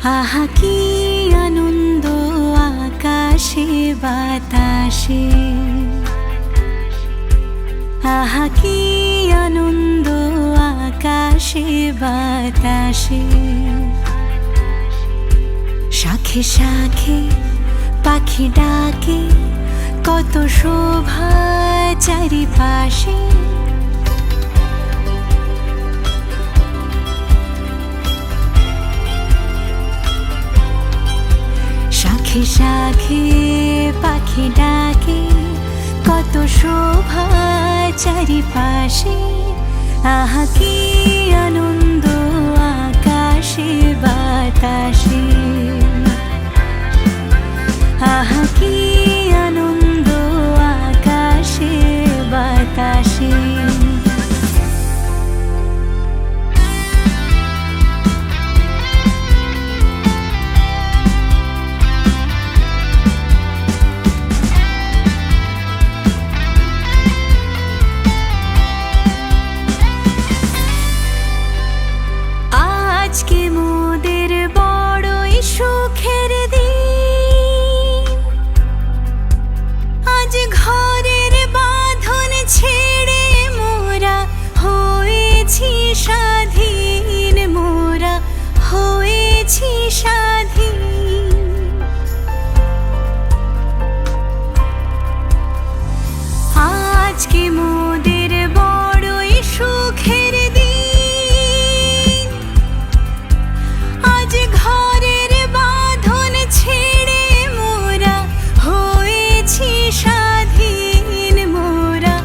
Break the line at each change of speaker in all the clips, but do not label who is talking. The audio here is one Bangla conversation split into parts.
আহা কি আনন্দ আকাশে বাতাসে, আহা কি আনন্দ আকাশে বাতাসে। শাখে শাখে পাখি ডাকে, কত শোভা চারিপাশে। শাখে শাখে পাখি ডাকে, কত শোভা চারিপাশে। আহা কি আনন্দ আকাশে বাতাসে, আহা কি আনন্দ আকাশে বাতাসে। আজকে মোদের বড়ই সুখের দিন, আজ ঘরের বাঁধন ছেড়ে মোরা হয়েছি স্বাধীন, মোরা হয়েছি স্বাধীন। আজকে মোদের বড়ই সুখের দিন, আজ ঘরের বাঁধন ছেড়ে মোরা হয়েছি স্বাধীন, মোরা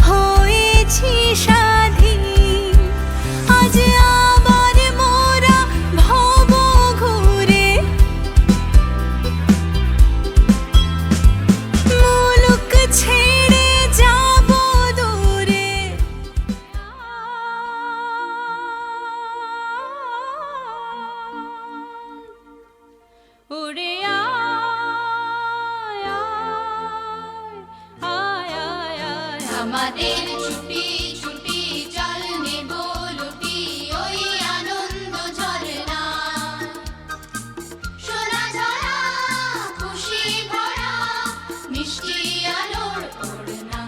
হয়েছি স্বাধীন। আজ আবার মোরা ভব ঘুরে মুলুক ছেড়ে যাব দূরে। উড়ে আয় আয় আয় আয়,
আমাদের ছুটি ছুটি চল নেব লুটি ওই আনন্দ ঝরনা। সোনা ঝরা খুশি ভরা মিষ্টি আলোর ওড়না।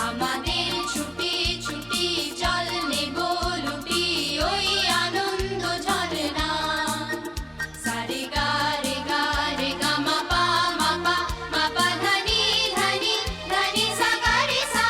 আমাদের ছুটি ছুটি চল নেব লুটি ওই আনন্দ ঝরনা। সারে গা রে গা রে গা মা পা ধনি ধনি ধনি সা গা রে সা।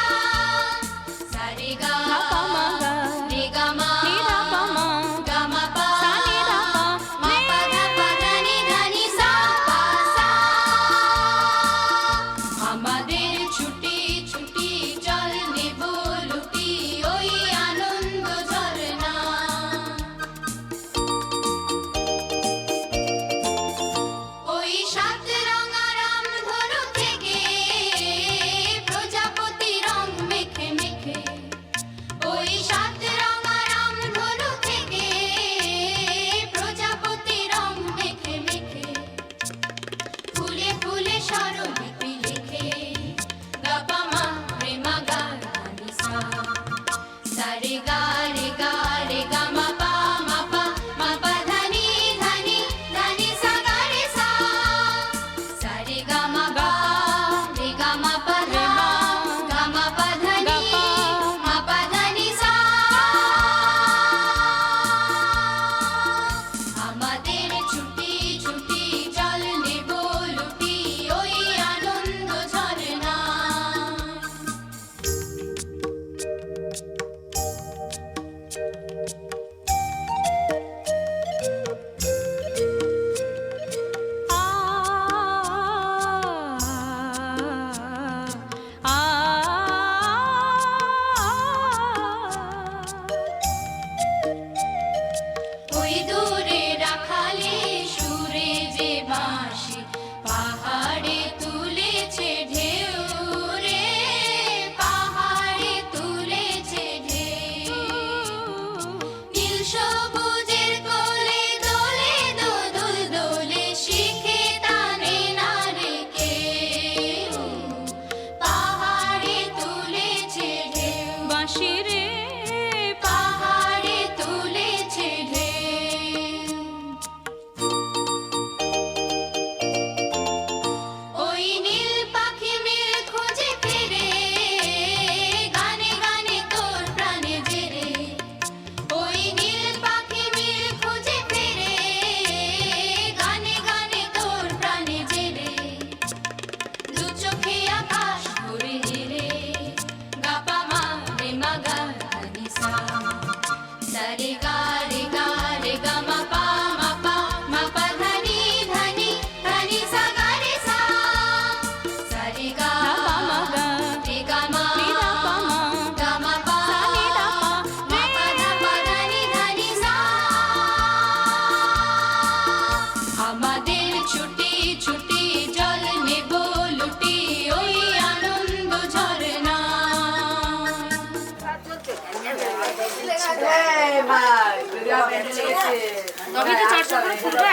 তবে তো চর্চা করে ফুলবে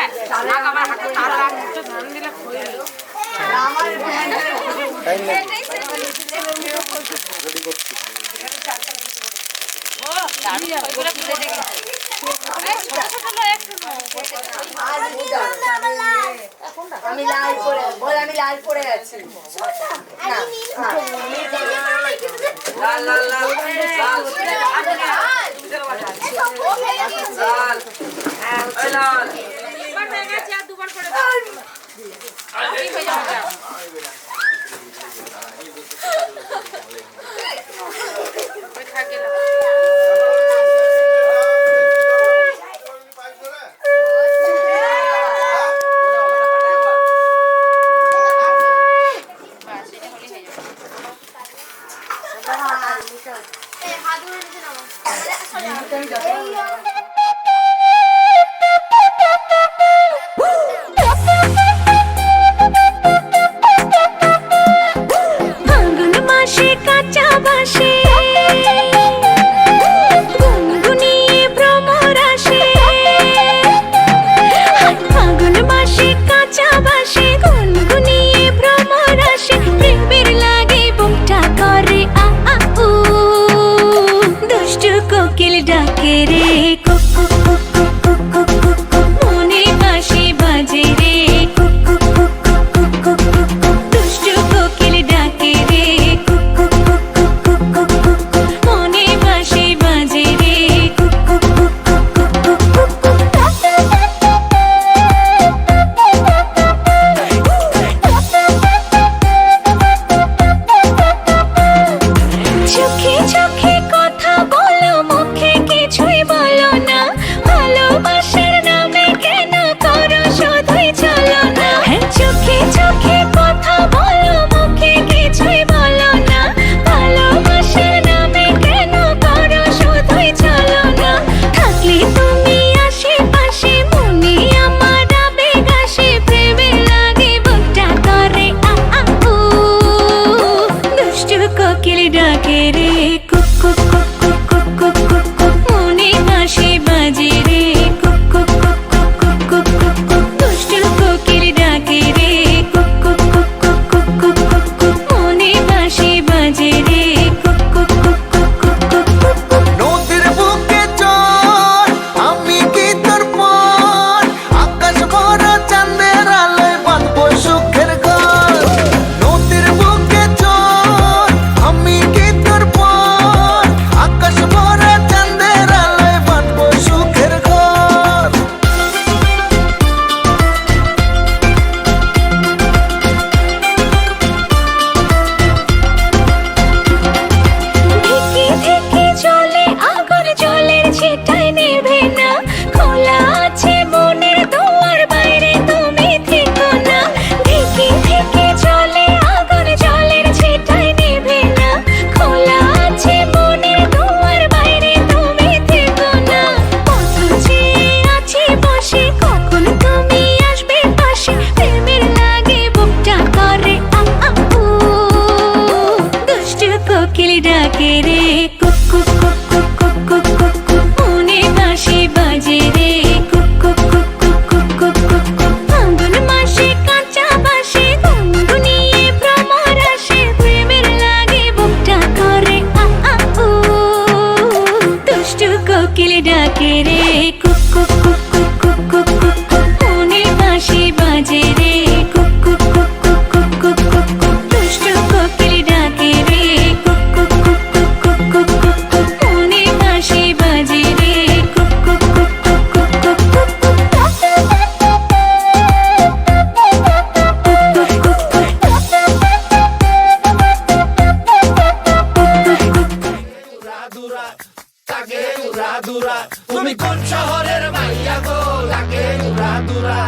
আমার হাতে তার লাগতে ধান দিলে হয়ে গেল
আমি লাল পরে বল আমি লাল পরে আছি লাল লাল লাল লাল
দুবার করে দাও ঠিক হয়ে যাবে
ফাগুন মাসে কাঁচা বাসে গুনগুনিয়ে ভ্রমর আসে ফাগুন মাসে কাঁচা বাসে গুনগুনিয়ে ভ্রমর আসে প্রেমের লাগে বুকটা করে আ আ উ দুষ্টু কোকিল ডাকে রে কুকু কুকু কুকু কুকু মনে বাঁশি বাজে রে কুকু কুকু কুকু কুকু দুষ্টু কোকিল ডাকে রে কুকু কুকু কুকু কুকু মনে বাঁশি বাজে রে কুকু কুকু কুকু কুকু চোখে চোখে কথা বলো মুখে কিছুই বলো না ভালোবাসার নামে কেন করো শুধুই চলো না চোখে চোখে কথা বলো মুখে কিছুই বলো না ভালোবাসার নামে কেন করো শুধুই চলো না থাকলে তুমি আশেপাশে মনে আমার আবেগ আসে প্রেমে লাগে বুকটা করে আ আ উ দুষ্টু কোকিল ডাকে রে কুকু কুকু কুকু কুকু মনে বাঁশি বাজে রে কুকু কুকু কুকু কুকু দুষ্টু কোকিল ডাকে রে কুকু কুকু কুকু কুকু মনে বাঁশি বাজে রে কুকু কুকু কুকু কুকু
নদীর বুকে চল আমি কি তোর পর আকাশ ভরা চাঁদের আলোয় বাঁধবো সুখের ঘর নদীর বুকে চল আমি কি তোর পর আকাশ ভরা চাঁদের আলোয় বাঁধবো সুখের ঘর
ধিকি ধিকি চলে আগুন জলের ছিটায় নেভে না খোলা আছে মনের দুয়ার বাইরে তুমি থেকো না ধিকি ধিকি চলে আগুন জলের ছিটায় নেভে না খোলা আছে মনের দুয়ার বাইরে তুমি থেকো না কত চেয়ে আছি বসে কখন তুমি আসবে পাশে প্রেমের লাগে বুকটা করে আ আ উ দুষ্টু কোকিল ডাকে রে কুকু কুকু কুকু কুকু মনে বাঁশি বাজে রে কুকু কুকু কুকু কুকু ফাগুন মাসে কাঁচা বাসে গুনগুনিয়ে ভ্রমর আসে প্রেমের লাগে বুকটা করে আ আ উ দুষ্টু কোকিল ডাকে রে কুকু কুকু কুকু কুকু মনে বাঁশি বাজে রে কুকু কুকু কুকু কুকু দুষ্টু কোকিল ডাকে রে কুকু কুকু কুকু কুকু মনে বাঁশি বাজে রে কুকু কুকু কুকু কুকু
তুমি কোন শহরের মাইয়া গো লাগে দুরা দুরা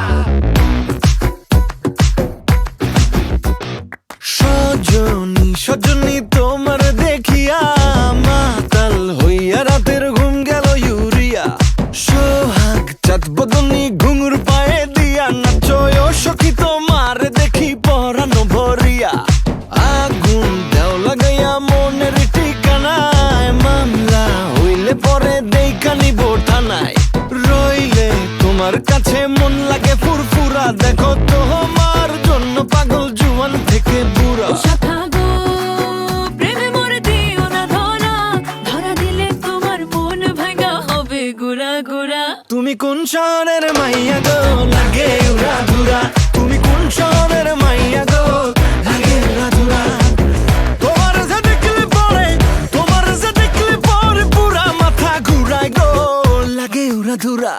সজনী সজনী তোমার দেখিয়া মাতাল হইয়া রাতের ঘুম গেল ইউরিয়া সোহাগ চাঁদ বদনী ঘুঙুর পায়ে দিয়া নাচয় সখী তোমার দেখি পরানো ভরিয়া আগুন দেও লাগাইয়া মনের ঠিকানায় মামলা হইলে পরে দেখানি বোঠানায় তোমার কাছে মন লাগে ফুরফুরা, দেখো তোমার জন্য পাগল জুয়ান থেকে বুড়া।
শাখা গো প্রেমে মরে দিও না ধরা, ধরা দিলে তোমার মন ভাঙা হবে গুড়া গুড়া।
তুমি কোন শহরের মাইয়া গো লাগে উড়া ধুরা, তুমি কোন শহরের মাইয়া গো লাগে উড়া ধুরা। তোমার যে দেখলে পরে, তোমার যে দেখলে পরে পুরা মাথা ঘুরায় গো লাগে উড়া ধুরা।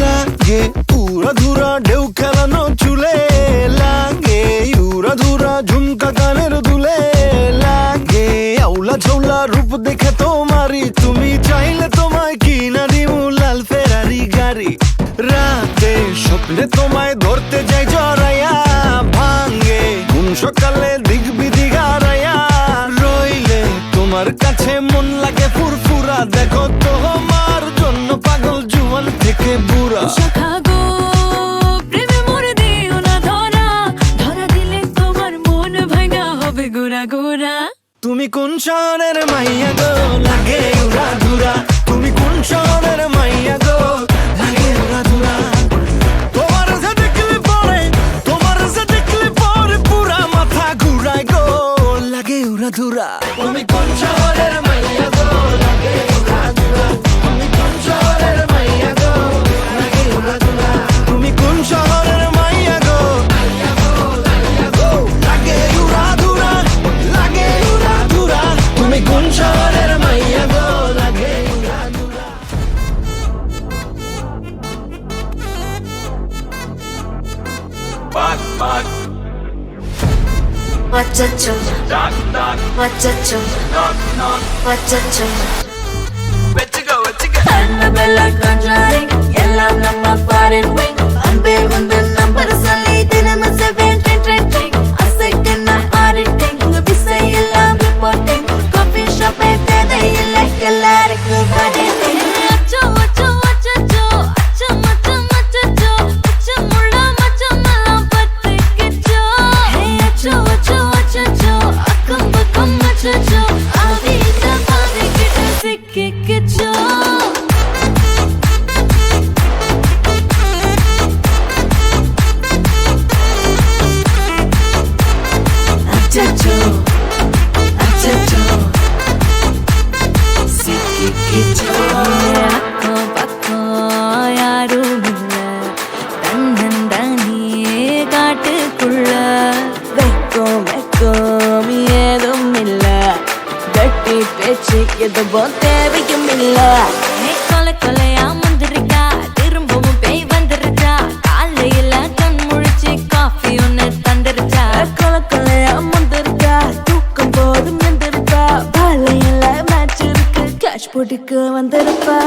লাগে উড়া ধুরা ঢেউ খেলানো চুলে, লাগে উড়া ধুরা ঝুমকা কানের দুলে, লাগে আউলা ঝৌলা রূপ দেখে তোমারি, তুমি চাইলে তোমায় কিনা দিমু লাল ফেরারি গাড়ি। রাতে স্বপ্নে তোমায় ধরতে যাই জড়াইয়া, ভাঙ্গে ঘুম সকালে দিক বিদিক হারাইয়া, রইলে তোমার কাছে মন লাগে ফুরফুরা, দেখো তোমার জন্য পাগল জুয়ান থেকে বুড়া।
শাখা গো প্রেমে মরে দিও না ধরা, ধরা দিলে তোমার মন ভাঙা হবে গুড়া গুড়া।
তুমি কোন শহরের মাইয়া গো লাগে উড়া ধুরা, তুমি কোন শহরের মাইয়া গো লাগে উড়া ধুরা। তোমার যে দেখলে পরে, তোমার যে দেখলে পরে পুরা মাথা ঘুরায় গো লাগে উড়া ধুরা। তুমি কোন শহরের মাইয়া গো লাগে উড়া ধুরা, তুমি কোন শহরের মাইয়া গো লাগে উড়া ধুরা। তুমি কোন শহরের মাইয়া গো লাগে উড়া ধুরা, লাগে উড়া ধুরা। তুমি কোন শহরের মাইয়া গো লাগে উড়া ধুরা।
Muchacho, muchacho, muchacho. Annabella conjuring, எல்லாம் நம்ம foreign wing. அன்பே உந்தன் நம்பர் சொல்லி தினமும் 7 trending. அசைக்கின auditing, உங்க விசை எல்லாம் reporting. Coffee shop தேவையில்லை எல்லாருக்கும் பதிling. அச்சோ அச்சோ அச்சோ அச்சோ மச்சம் மச்சோ அச்சமுள்ள மச்சமெல்லாம் பத்திக்கிச்சோ. Hey அச்சோ அச்சோ அச்சோ அக்கம் பக்கம் அச்சோ ஆதிட்ட பாதிக்கிட்டு சிக்கிக்கிச்சோ. அச்சோ அச்சோ சிக்கிக்கிச்சோ. அக்கம் பக்கம் யாரும் இல்ல, தன்னந்தானியே காட்டுக்குள்ள. வெக்கம் வெக்கம் ஏதும் இல்ல, கட்டி பேச்சு எதுவும் தேவையும் இல்ல. கொலை கொலையா முந்திருக்கா, திரும்பவும் பேய் வந்துருச்சா, காலையில கண் முழிச்சு காஃபி ஒன்னு தந்துருச்சா. கொலை கொலையா முந்திருக்கா, தூக்கம் போதும் எந்திருக்கா, பாலையில மேட்ச் இருக்கு, கேஷ் போட்டுக்கு வந்திருப்பா.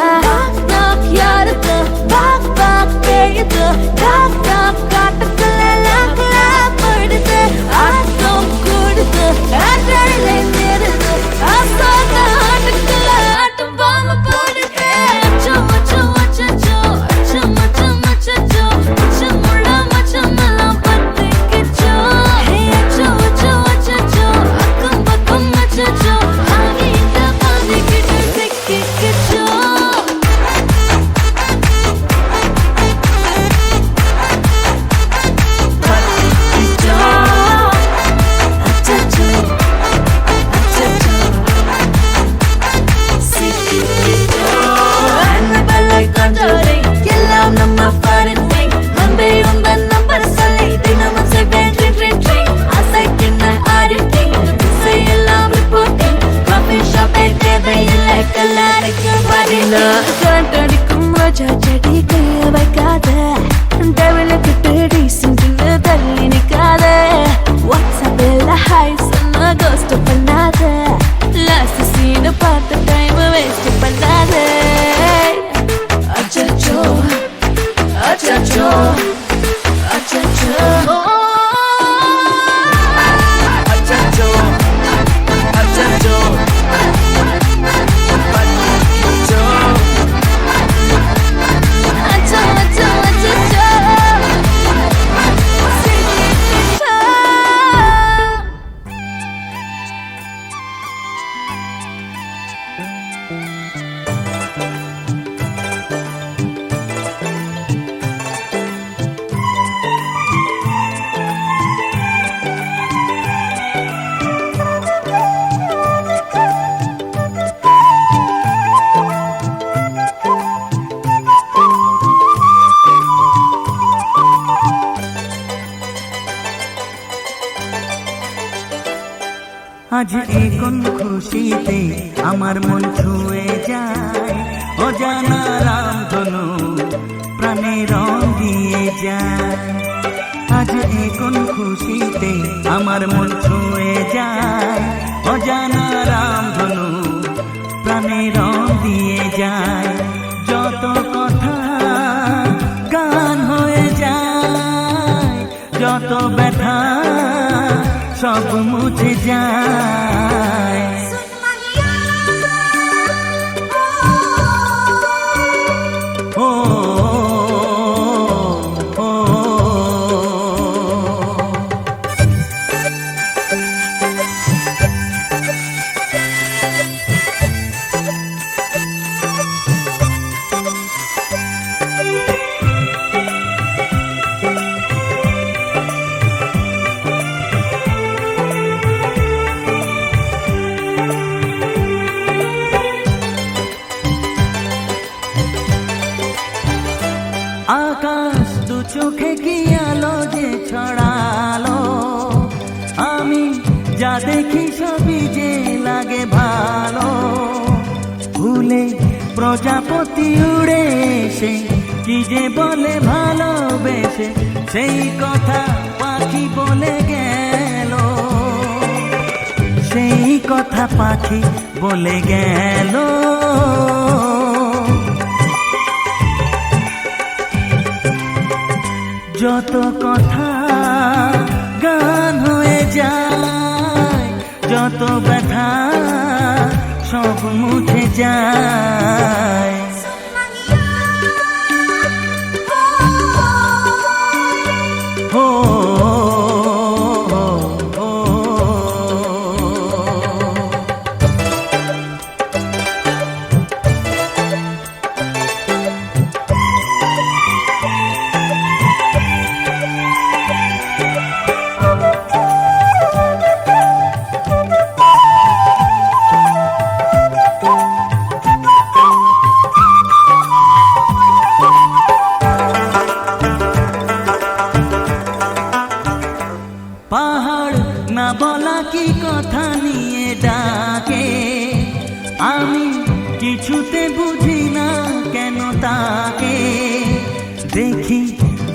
யாருக்கு பாக் பாக் கேயுது, டாக் டாக் காட்டுக்குள்ள லாக்ல படுது, ஆட்டம் கூடுது, ஆட்டடிலே நிறுது, ஆசாத ஆட்டுக்குள்ள ஆட்டம் பாம்பு போடுது. அச்சோ அச்சோ அச்சோ அச்சோ மச்சம் அச்சோ அச்சமுள்ள மச்சமெல்லாம் பத்திக்கிச்சோ. Hey அச்சோ அச்சோ அச்சோ அக்கம் பக்கம் அச்சோ ஆகிட்ட பாதிக்கிட்டு சிக்கிக்கிச்சோ.
আজ এ কোন খুশিতে আমার মন ছুঁয়ে যায়, অজানা রামধনু প্রাণে রং দিয়ে যায়। আজ এ কোন খুশিতে আমার মন ছুঁয়ে যায়, অজানা রামধনু প্রাণে রং দিয়ে যায়। যত কথা গান হয়ে যায়, যত ব্যথা সব মুছে যায়। ও আকাশ দু চোখে কি আলো যে ছড়ালো, আমি যা দেখি সবই যে লাগে ভালো। ভুলে প্রজাপতি উড়ে এসে কি যে বলে ভালোবেসে, সেই কথা পাখি বলে গেল, সেই কথা পাখি বলে গেল। যত কথা গান হয়ে যায়, যত ব্যথা সব মুছে যায়। ও পাহাড় না বলা কি কথা নিয়ে ডাকে, আমি কিছুতে বুঝি না কেন তাকে। দেখি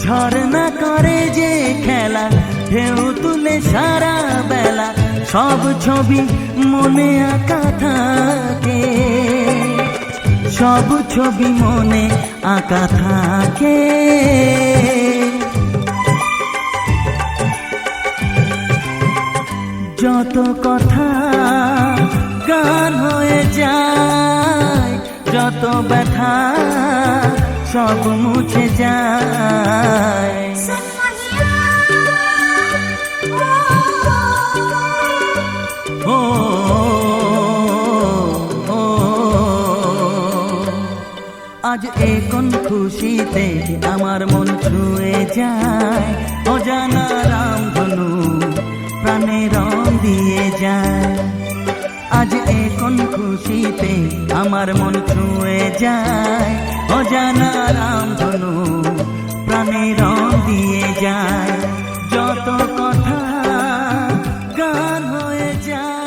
ঝর্ণা করে যে খেলা, ঢেউ তুলে সারা বেলা, সব ছবি মনে আঁকা থাকে, সব ছবি মনে আঁকা থাকে। যত কথা গান হয়ে যায়, যত ব্যথা সব মুছে যায়। ও আজ এ কোন খুশিতে আমার মন ছুঁয়ে যায়, অজানা রামধনু প্রাণে রং দিয়ে যায়। আজ এ কোন খুশিতে আমার মন ছুঁয়ে যায়, অজানা রামধনু প্রাণে রং দিয়ে যায়। যত কথা গান হয়ে যায়,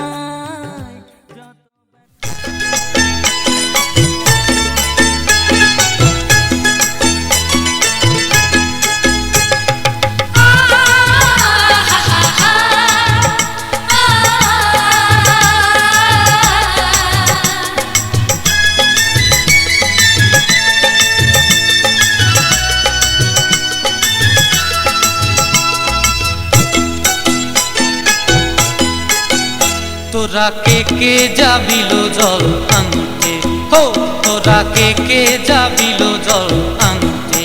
তোরা কে যাবিল জল আনতে, হো তোরা কে যাবিল জল আনতে,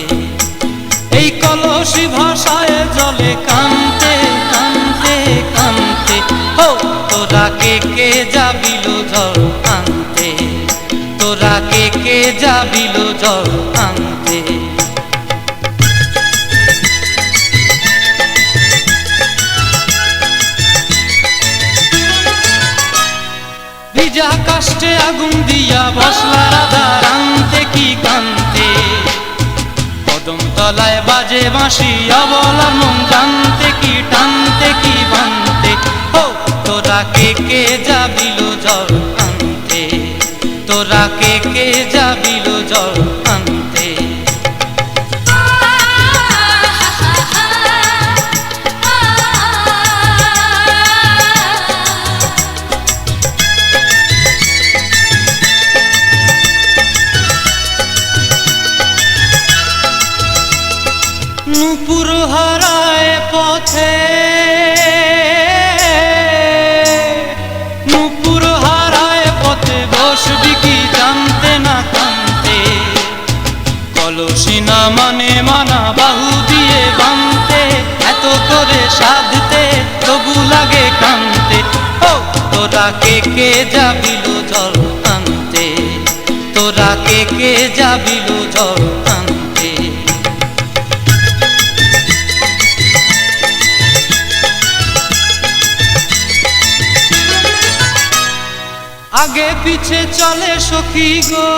এই কলসি ভাষায় জলে কানতে কানতে কানতে। হো তোরা কে যাবিল জল আনতে, তোরা কে যাবিল জল আনতে। ভিজা কাষ্টে আগুন দিয়া বসলা রাধা রান্তে কি কান্তে, কদম তলায় বাজে বাঁশি অবলার মন জানতে কি টানতে কি বানতে। হো তোরা কে কে যাবিল জল আনতে। নূপুর হারায় পথে, নূপুর হারায় পথে বসবি কি জানতে না কানতে। কলসি না মানে মানা বাহু দিয়ে বানতে, এত করে সাধতে তবু লাগে কানতে। ও তোরা কে যাবিল জল আনতে, তোরা কে যাবিল জল আনতে। আগে পিছে চলে সখী গো,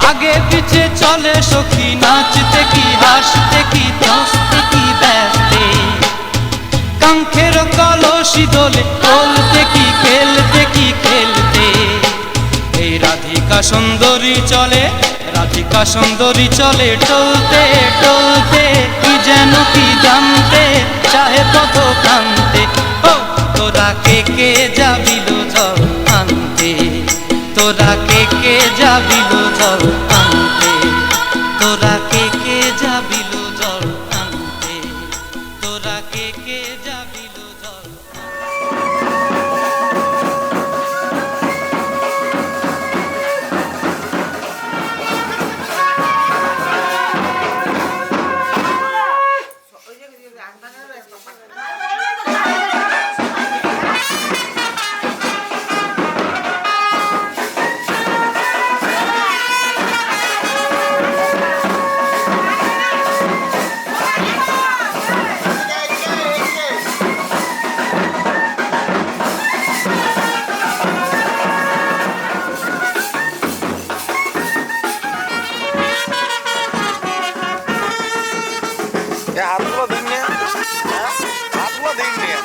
আগে পিছে চলে সখী, নাচতে কি হাসতে কি দোস্তে কি ব্যস্তে। কাঙ্ক্ষের কলসি দোলে বলতে কি খেলতে কি খেলতে। এই রাধিকা সুন্দরী চলে, রাধিকা সুন্দরী চলে টলতে টলতে, কি যেন কি জানতে চাহে পথ কান্তে। ও তোরা কে যাবিল জল আনতে, তোরা কে যাবিল জল আনতে, তোরা কে যাবিল জল আনতে, তোরা কে যাবিল জল।
হাতগুলো দিন নিয়ে, হাতগুলো দিন নিয়ে।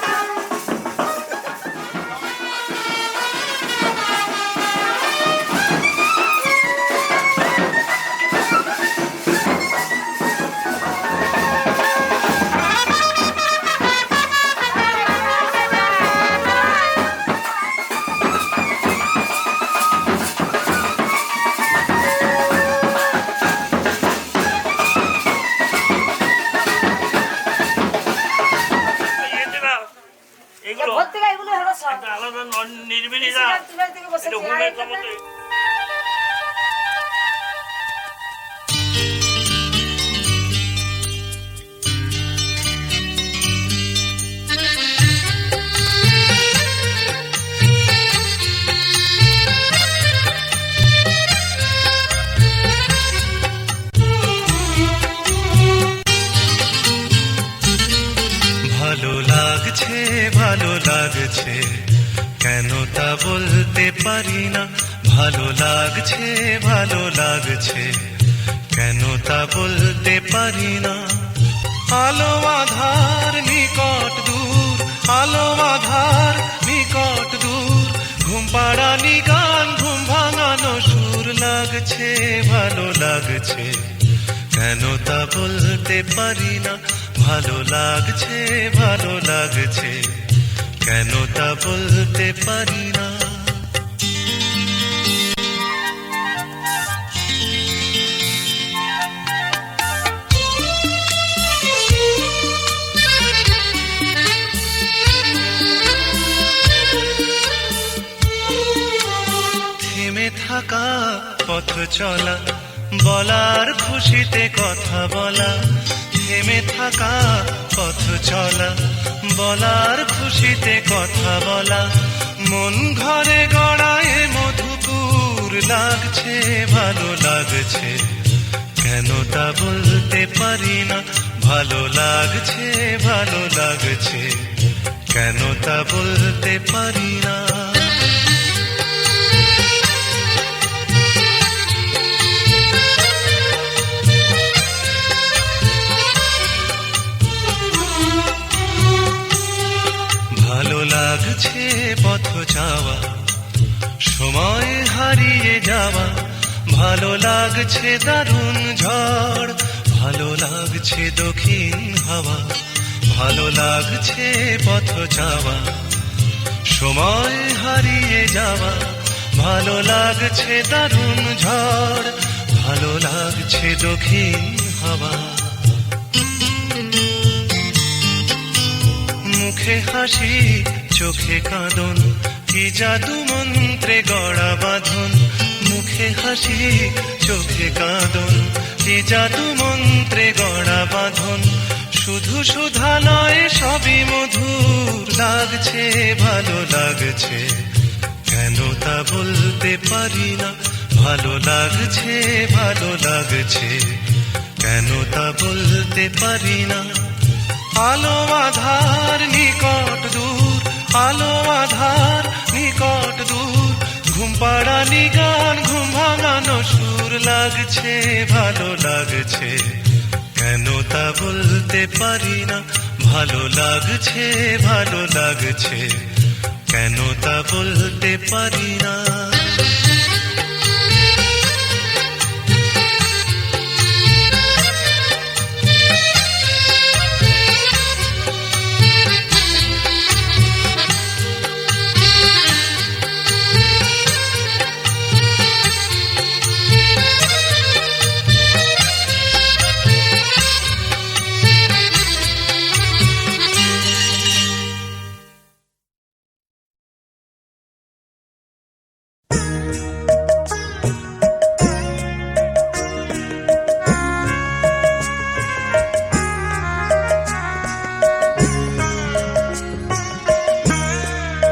এগুলো একটা আলাদা নির্বিড়ি না, এটা হোমের জগতে।
ভালো লাগছে, ভালো লাগছে, কেন তা বলতে পারি না। ভালো লাগছে, ভালো লাগছে, কেন তা বলতে পারি না। আলো আধার নিকট দূর, আলো আধার নিকট দূর, ঘুম পাড়ানি গান, ঘুম ভাঙানো সুর লাগছে, ভালো লাগছে, কেন তা বলতে পারি না। ভালো লাগছে, ভালো লাগছে, কেন তা বলতে পারি না। থেমে থাকা পথ চলা, বলার খুশিতে কথা বলা। থেমে থাকা পথ চলা, বলার খুশিতে কথা বলা। মন ঘরে গড়ায় মধুপুর লাগছে, ভালো লাগছে, কেন তা বলতে পারি না। ভালো লাগছে, ভালো লাগছে, কেন তা বলতে পারি না। ভালো লাগছে পথ যাওয়া,
সময় হারিয়ে যাওয়া ভালো লাগছে দারুণ ঝড়, ভালো লাগছে দক্ষিণ হাওয়া, ভালো লাগছে পথ যাওয়া। সময় হারিয়ে যাওয়া ভালো লাগছে দারুণ ঝড়, ভালো লাগছে দক্ষিণ হাওয়া। মুখে হাসি চোখে কাঁদন, কি জাদু মন্ত্রে গড়া বাঁধন। মুখে হাসি চোখে কাঁদন, কি জাদু মন্ত্রে গড়া বাঁধন। শুধু সুধা নয় সবই মধুর লাগছে, ভালো লাগছে, কেন তা বলতে পারি না। ভালো লাগছে, ভালো লাগছে, কেন তা বলতে পারি না। আলো আধার নিকট দূর, আলো আধার নিকট দূর, ঘুম পাড়ানি গান ঘুম ভাঙানো সুর লাগছে, ভালো লাগছে, কেন তা বলতে পারি না। ভালো লাগছে, ভালো লাগছে, কেন তা বলতে পারি না।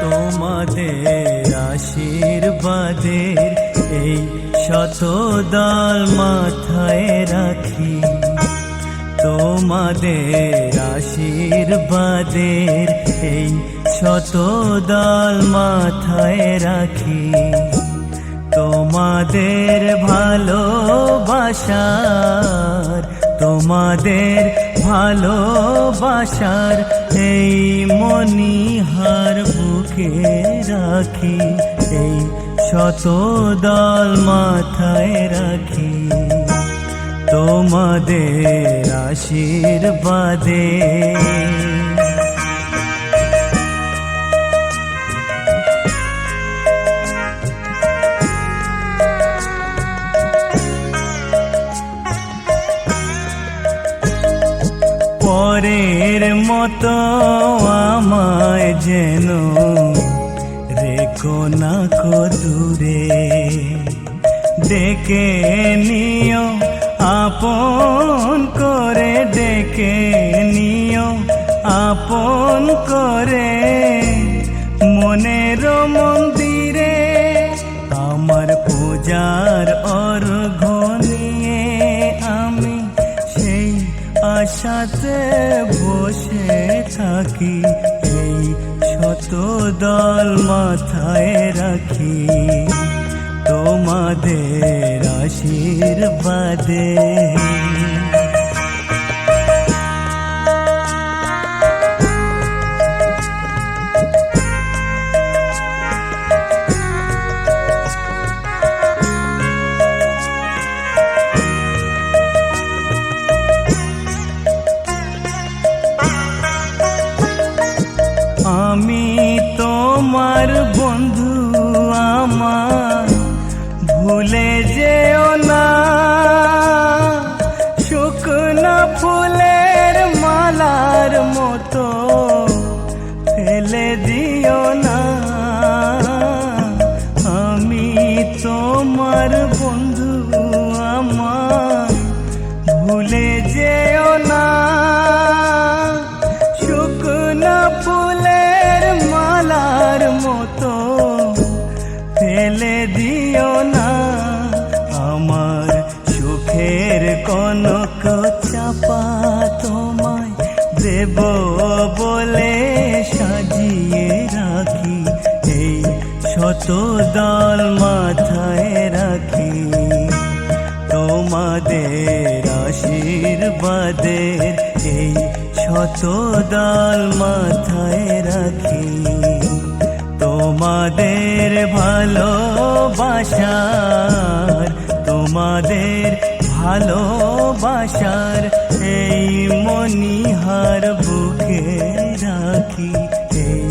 তোমাদের আশীর্বাদের এই শত দল মাথায় রাখি, তোমাদের আশীর্বাদের এই শত দল মাথায় রাখি। তোমাদের ভালোবাসার, তোমাদের ভালোবাসার এই মণিহার বুকে রাখি, এই শত দল মাথায় রাখি। তোমাদের আশীর্বাদে পরের মতো আমায় যেন রেখো না কো দূরে, ডেকে নিও আপন করে, ডেকে নিও আপন করে। মনের মন্দিরে আমার পূজার অর্ঘ্য নিয়ে আমি সেই আশাতে বসে থাকি, এই শত দল মাথায় রাখি। তোমাদের আশীর্বাদে আমি তোমার বন্ধু, আমার ভুলে যেও না। শুকনো ফুলের মালার মতো ফেলে দিও না। আমি তোমার বন্ধু, আমার ভুলে যেও না। শুকনো ফুলের মালার মতো ফেলে দিও না। আমার সুখের কনক চাপা তোমায় দেব বলে সাজিয়ে রাখি, এই শত দল মাথায় রাখি। তোমাদের আশীর্বাদের এই শত দল মাথায় রাখি। তোমাদের ভালোবাসার এই মনিহার বুকে রাখি, এই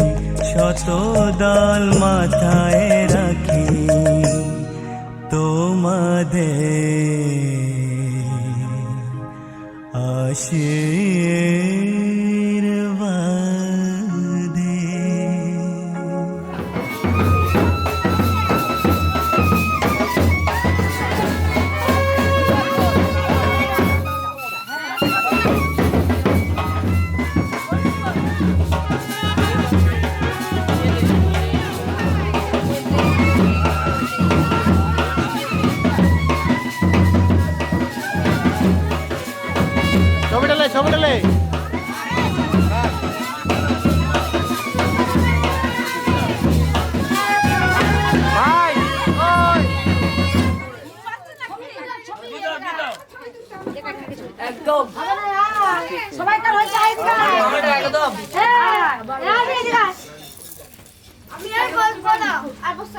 শতদল মাথায় রাখি তোমাদের আশীর্বাদে।
ছবিটালে
একদম
সবাইকার হয়েছে
একদম
আমি আর বলবো না আর বসে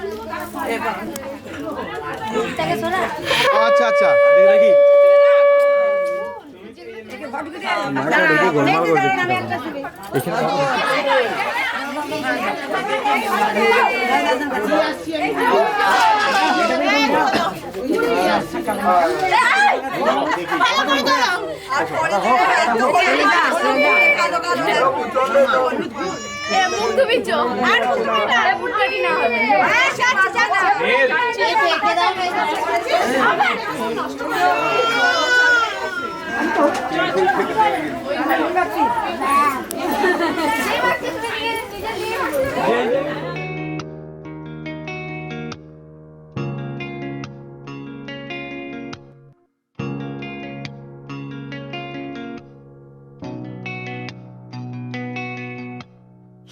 আচ্ছা আচ্ছা দেখি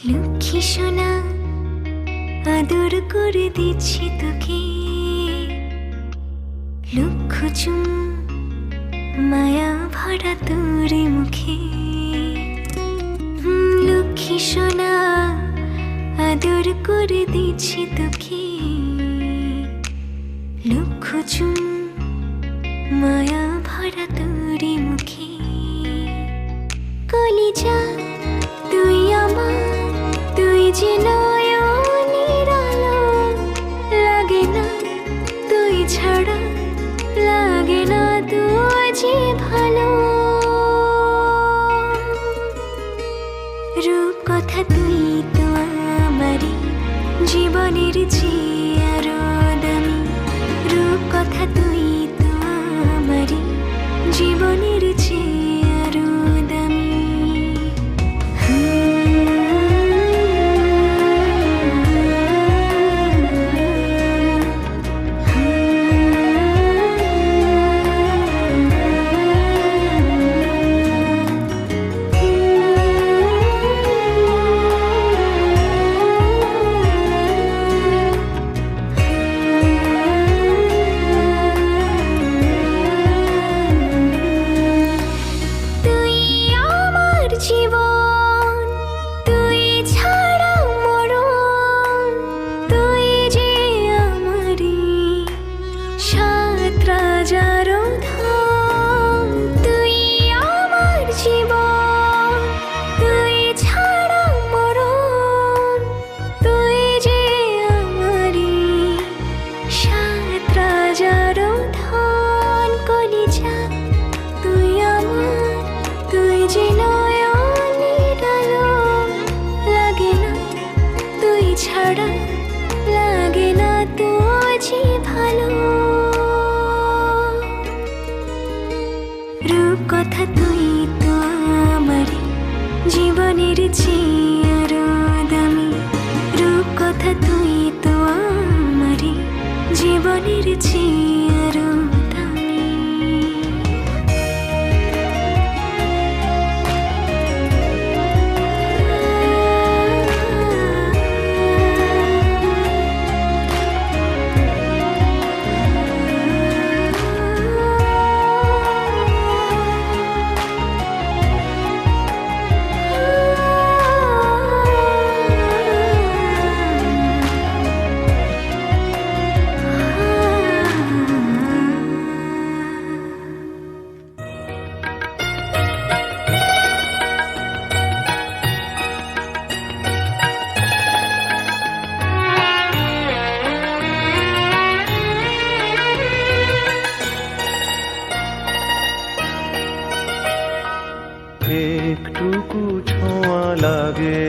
লক্ষ্মী সোনা আদর করে দিচ্ছি তোকে, লক্ষ চুম মায়া ভরা তোর মুখে। লক্ষ্মী সোনা আদর করে দিচ্ছি তোকে, লক্ষ চুম মায়া ভরা তোর মুখে। কলিজা তুই আমার, তুই যে নয়নের আলো, লাগে না তুই ছাড়া, লাগে না তুই যে ভালো। রূপ কথা তুই তো আমারই জীবনের চেয়ে আরো দামি, রূপ কথা তুই তো আমারই জীবনের চেয়ে আরো দামি। কথা তুই তো আমারই জীবনের চেয়ে আরো দামি, রূপ কথা তুই তো আমারই জীবনের চেয়ে আরো দামি।
একটুকু ছোঁয়া লাগে,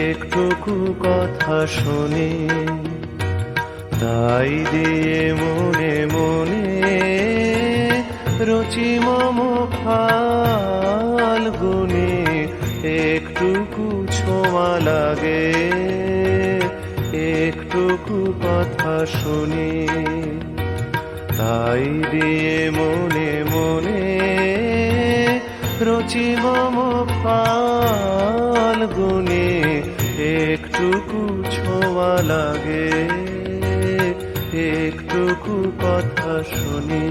একটুকু কথা শুনি, তাই দিয়ে মনে মনে রচি মম ফাল্গুনি। একটুকু ছোঁয়া লাগে, একটুকু কথা শুনি, তাই দিয়ে মনে মনে রচি মম ফাল্গুনি। একটুকু ছোঁয়া লাগে, একটুকু কথা শুনি।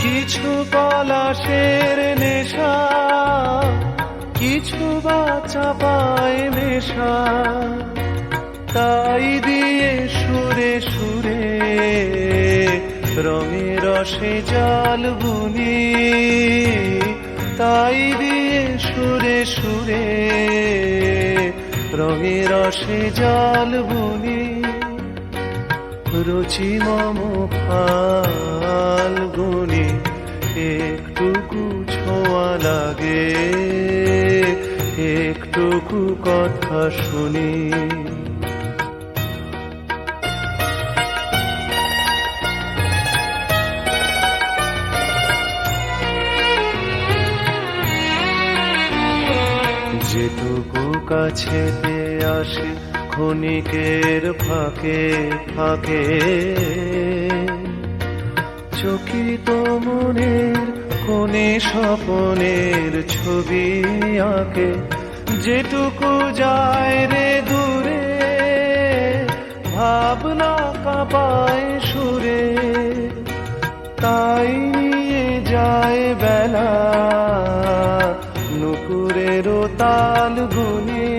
কিছু পলাশের নেশা, কিছু বা চাপায় নেশা, তাই দিয়ে সুরে সুরে রঙে রসে জল বুনি, তাই দিয়ে সুরে সুরে রঙে রসে জল বুনি। রুচি মম ফাল্গুনি। একটুকু ছোঁয়া লাগে, একটুকু কথা শুনি। যেটুকু কাছেতে আসে ক্ষণিকের ফাঁকে ফাঁকে, চকিত মনের কোণে স্বপনের ছবি আঁকে। যেটুকু যায় রে দূরে, ভাবনা কাঁপায় সুরে, তাই নিয়ে যায় বেলা নুপুরেরও তাল গুনি,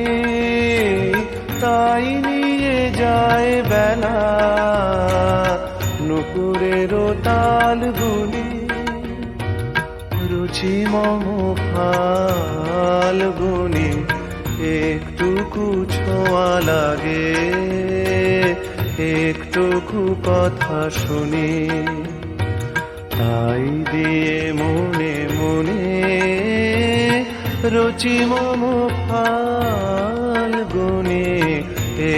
তাই নিয়ে যায় বেলা নুপুরেরও তাল গুনি। রুচি মম ফাল্গুনি। একটুকু ছোঁয়া লাগে, একটুকু কথা শুনি, তাই দিয়ে মনে মনে রুচি মম ফাল্গুনি।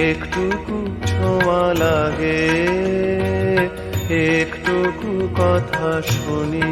একটুকু ছোঁয়া লাগে, একটুকু কথা শুনি।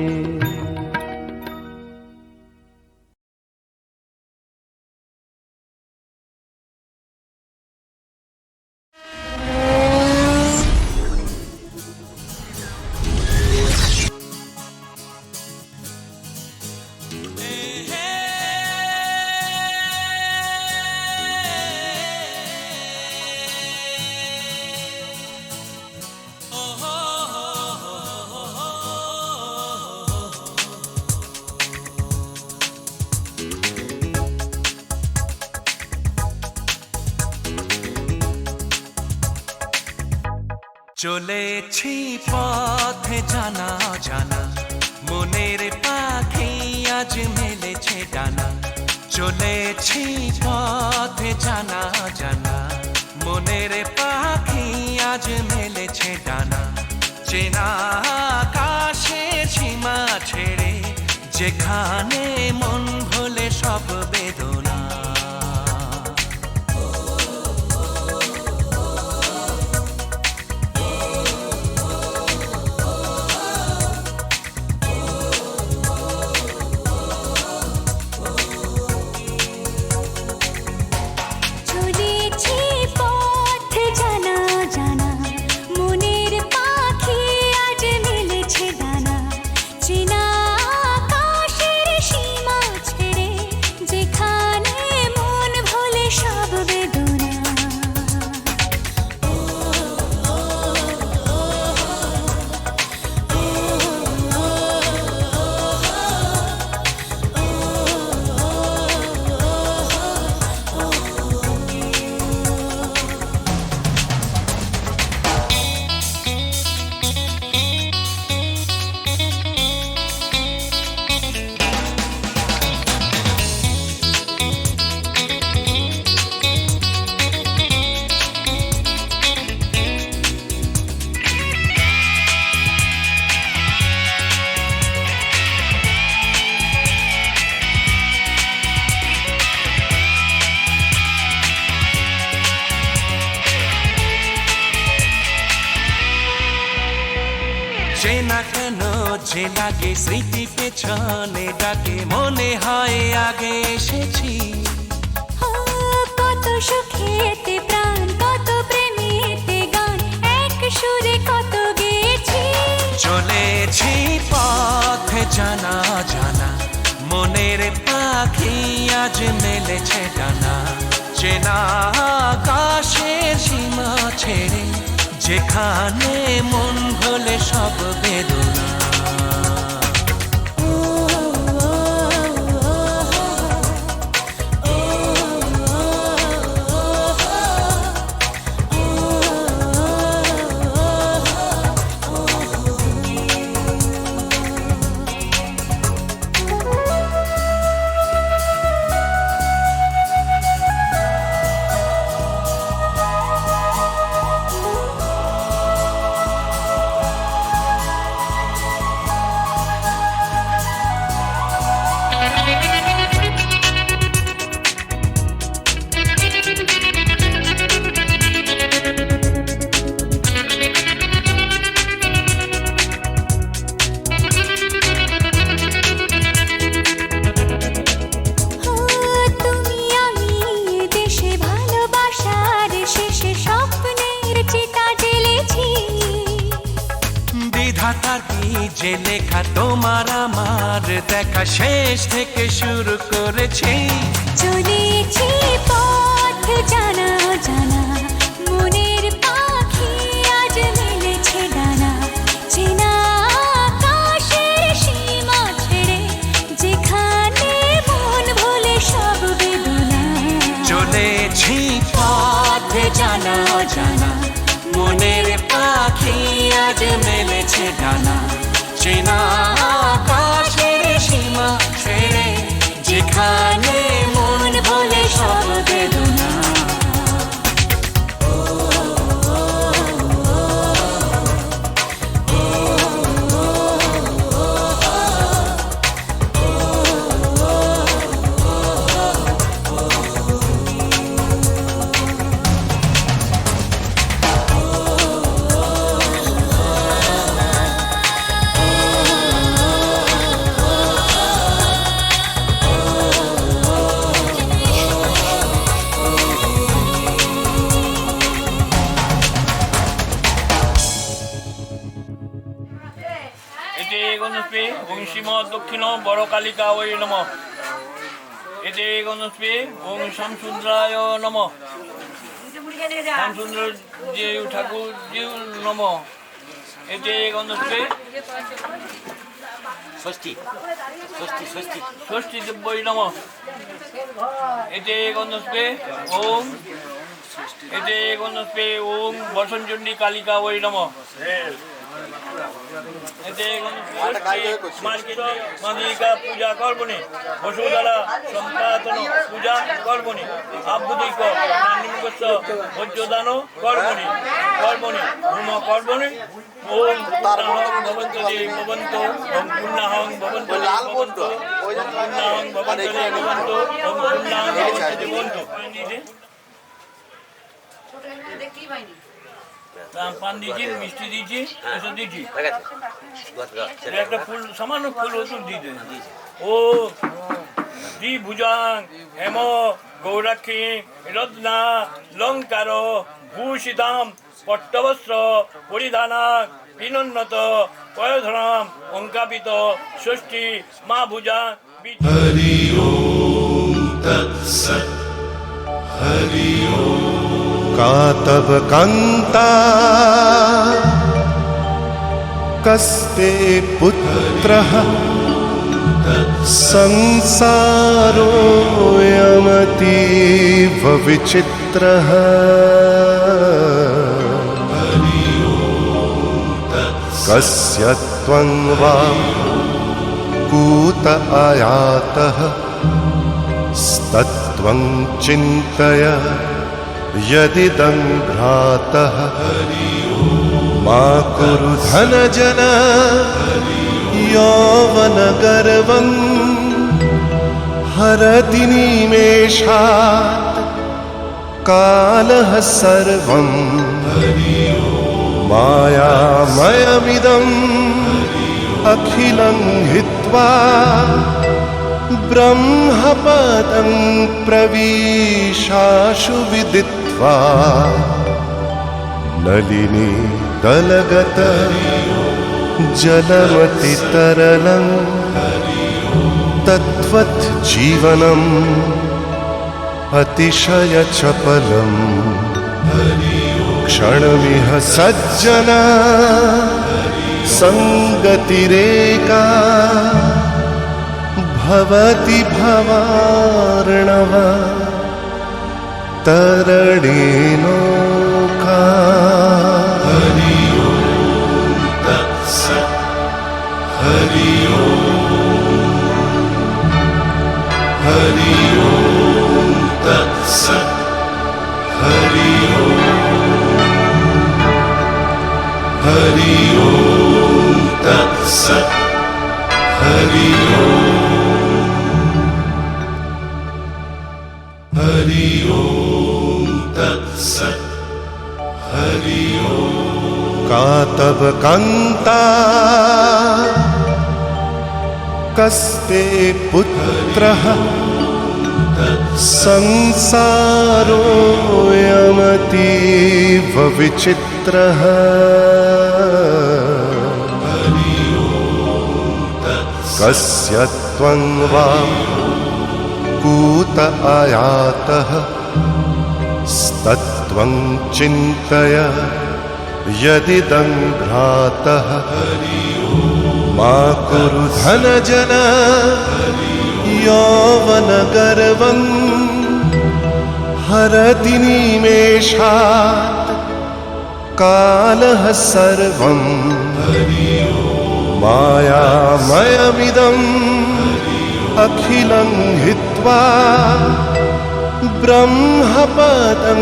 চলেছি পথে জানা জানা, মনের পাখি আজ মেলেছে ডানা। চলেছি পথে জানা জানা, মনের পাখি আজ মেলেছে ডানা। চেনা আকাশের সীমা ছেড়ে, যেখানে মন ভোলে সব বেদনা।
চলেছি পথ জানা জানা, মনের পাখি আজ মেলেছে ডানা। চেনা আকাশের সীমা ছেড়ে, যেখানে
চেনা কেন যে লাগে স্মৃতি পেছনে ডাকে মনে হয় আগে এসেছি
কত সুখেতে প্রাণ কত প্রেমেতে গান এক সুরে কত গেছি
চলেছি পথে জানা জানা মনের পাখি আজ মেলেছে ডানা চেনা আকাশের সীমা ছেড়ে যেখানে মন ভোলে সব বেদনা যে লেখা তোমার আমার দেখা শেষ থেকে শুরু করেছি
চলেছি পথ জানা জানা মনের পাখি আজ মেলেছে ডানা চেনা আকাশের সীমা ছেড়ে যেখানে মন ভোলে সব বেদনা
চলেছি পথ জানা জানা মনের পাখি আজ মেলেছে ডানা চেনা আকাশের সীমা ছেড়ে যেখানে মন ভোলে সব বেদনা
দক্ষিণ বড় কালিকা ওই নম এতে গণস্পে ওম শামসুন্দ্রায় নম শামসুন্দ্র যে ঠাকুর জি নম এতে গণস্পে ষষ্ঠী ষষ্ঠী ষষ্ঠী ষষ্ঠী দেব্যই নম এতে গণস্পে ওম এতে গণস্পে ওম বসনচণ্ডী কালিকা ওই নম মাদিকা পূজা করবনি বসুধারা সম্পাদন পূজা করবনি আভ্যুদিক নানিমুখস্থ ভোজ্যদান করবনি করবনি হোম করবনি ওম পূর্ণাহং ভবন্তু দে ভবন্তু ওম পূর্ণাহং ভবন্তু দে ভবন্তু ওম পূর্ণাহং ভবন্তু দে ভবন্তু ওম পূর্ণাহং ভবন্তু দে ভবন্তু
দেখতেই পাইনি
পান দিয়েছি মিষ্টি দিয়েছি এসব দিয়েছি একটা ফুল সামান্য ফুল ওষুধ দিয়ে ও দ্বিভুজাং হেম গৌরাক্ষী রত্না লঙ্কার ভূষিতাম পট্টবস্ত্র পরিধানা বিনন্নত পয়ধরাম অঙ্কাপিত ষষ্ঠী মা ভুজা
হরি ওম তৎসৎ হরি ওম কাতব কান্তা কস্তে পুত্রঃ সংসারোऽয়মতীব বিচিত্রঃ কস্য ত্বং বা কূত আয়াতঃ স্তত্ত্বং চিন্তয় यदिदं भ्रातः मा कुरु धनजन यौवनगर्वं हरति निमेषात् कालः सर्वं
मायामयमिदम् अखिलं हित्वा ब्रह्मपदं प्रविशाशु विदित्वा नलिनी दलगत जलमतितरलं तद्वत् जीवनम् अतिशयचपलम् क्षणमिह सज्जना सङ्गतिरेका भवति भवार्णव तरणेनौका हरि ओम तत्सत् हरि ओम तत्सत् हरि ओम तत्सत् हरि ओम तत्सत् हरि ओम कातव कान्ता कस्ते पुत्रः संसारोऽयमतीव विचित्रः कस्य त्वं वा कूत आयातः स्तत्त्वं चिन्तय यदिदं भ्रातः मा कुरु धनजन यौवनगर्वं हरति निमेषात् कालः सर्वं मायामयमिदम् अखिलं हित्वा ब्रह्मपदं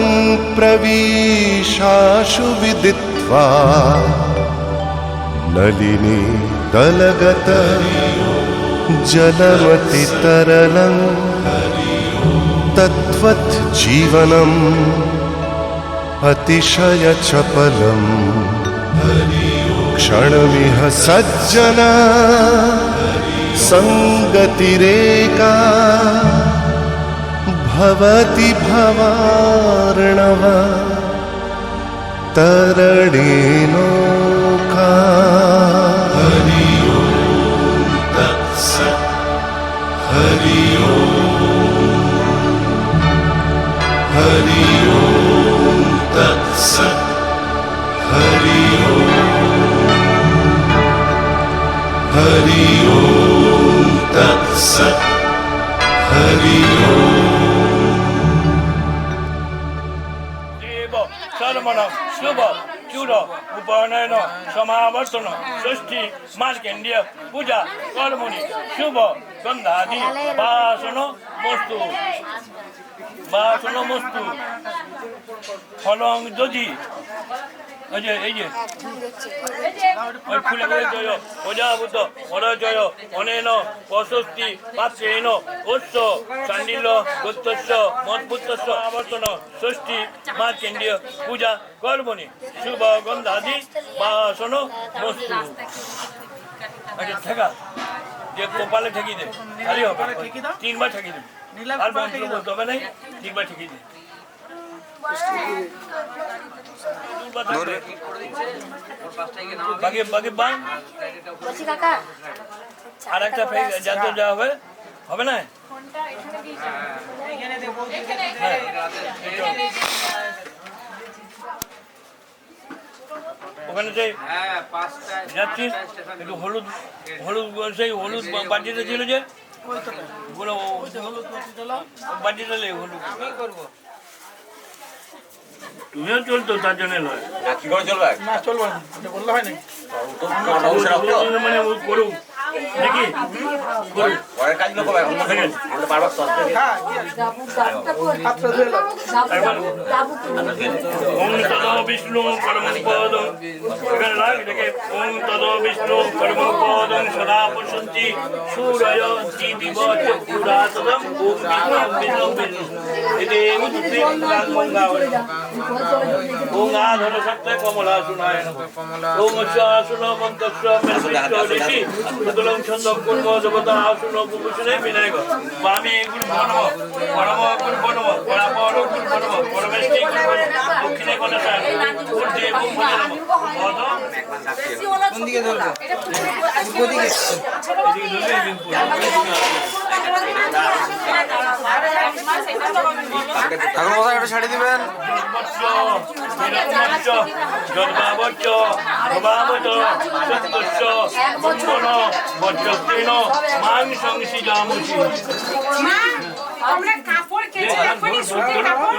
प्रविशाशु विदित्वा नलिनी दलगत जलमतितरलं तद्वत् जीवनम् अतिशयचपलम् क्षणमिह सज्जना सङ्गतिरेका भवति भवार्णव तरणेनौका हरि ओम तत्सत् हरि ओम तत्सत् हरि ओम तत्सत् हरि
देव सर्वणं शुभ चूर उपनयन समावर्तन षष्ठी मार्केन्द्रिय पूजा कर्मणि शुभ गंधादि বাসনমস্তু ফলং যদি এই যে ওই ফুলে করে জয় প্রজাভূত অরজয় অনেন প্রশস্তি পাত্রেণ অশ্ব চাণ্ডিল্য গোত্রস্য মৎপুত্রস্য আবর্তন ষষ্ঠী মা কেন্দ্রীয় পূজা কর্মণি শুভ গন্ধাদি বাসন মস্তু আচ্ছা ঠেকা যে কপালে ঠেকিয়ে দে খালি হবে তিনবার ঠেকিয়ে দেবে আর মন্ত্র বলতে হবে নাই তিনবার ঠেকিয়ে দে আর একটা জানতে যাওয়া হবে না ওখানে যে যাচ্ছিস একটু হলুদ হলুদ সেই হলুদ বাটিতে ছিল যে বাটিটা লে হলুদ তুমিও চলতো তার জন্য কি করে চলবে না চলবে না বললে হয় না মানে করু দেখি পরের কাজ লোক আমরা বারবার চলতে ওম তদ বিষ্ণু পরমং পদং এখানে লাগ দেখে ওম তদ বিষ্ণু পরমং পদং সদা পশ্যন্তি সূরয় দিদিব চক্ষুরাতদম ওম বিষ্ণু বিষ্ণু বিষ্ণু এতে মুক্তি লাগ মঙ্গাবলি ওং আধর সপ্তে কমলাসুনায় নমঃ ওং আসুন মন্তস্য মেসিষ্ট ঋষি সুতলং ছন্দম কুর্ম দেবতা আসুন পুপুষণে বিনায়ক স্বামী গুরু নমঃ পরম গুরু নমঃ পরাপর গুরু নমঃ পরমেষ্টি গুরু নমঃ দক্ষিণে গণেশায় ঊর্ধ্বে ওং নমঃ পদ
কোন দিকে ধরবো ওদিকে
ঠাকুর মশাই একটু ছাড়ি দিবেন।
আমরা কাপড় কেচে এখনই শুকিয়ে কাপড়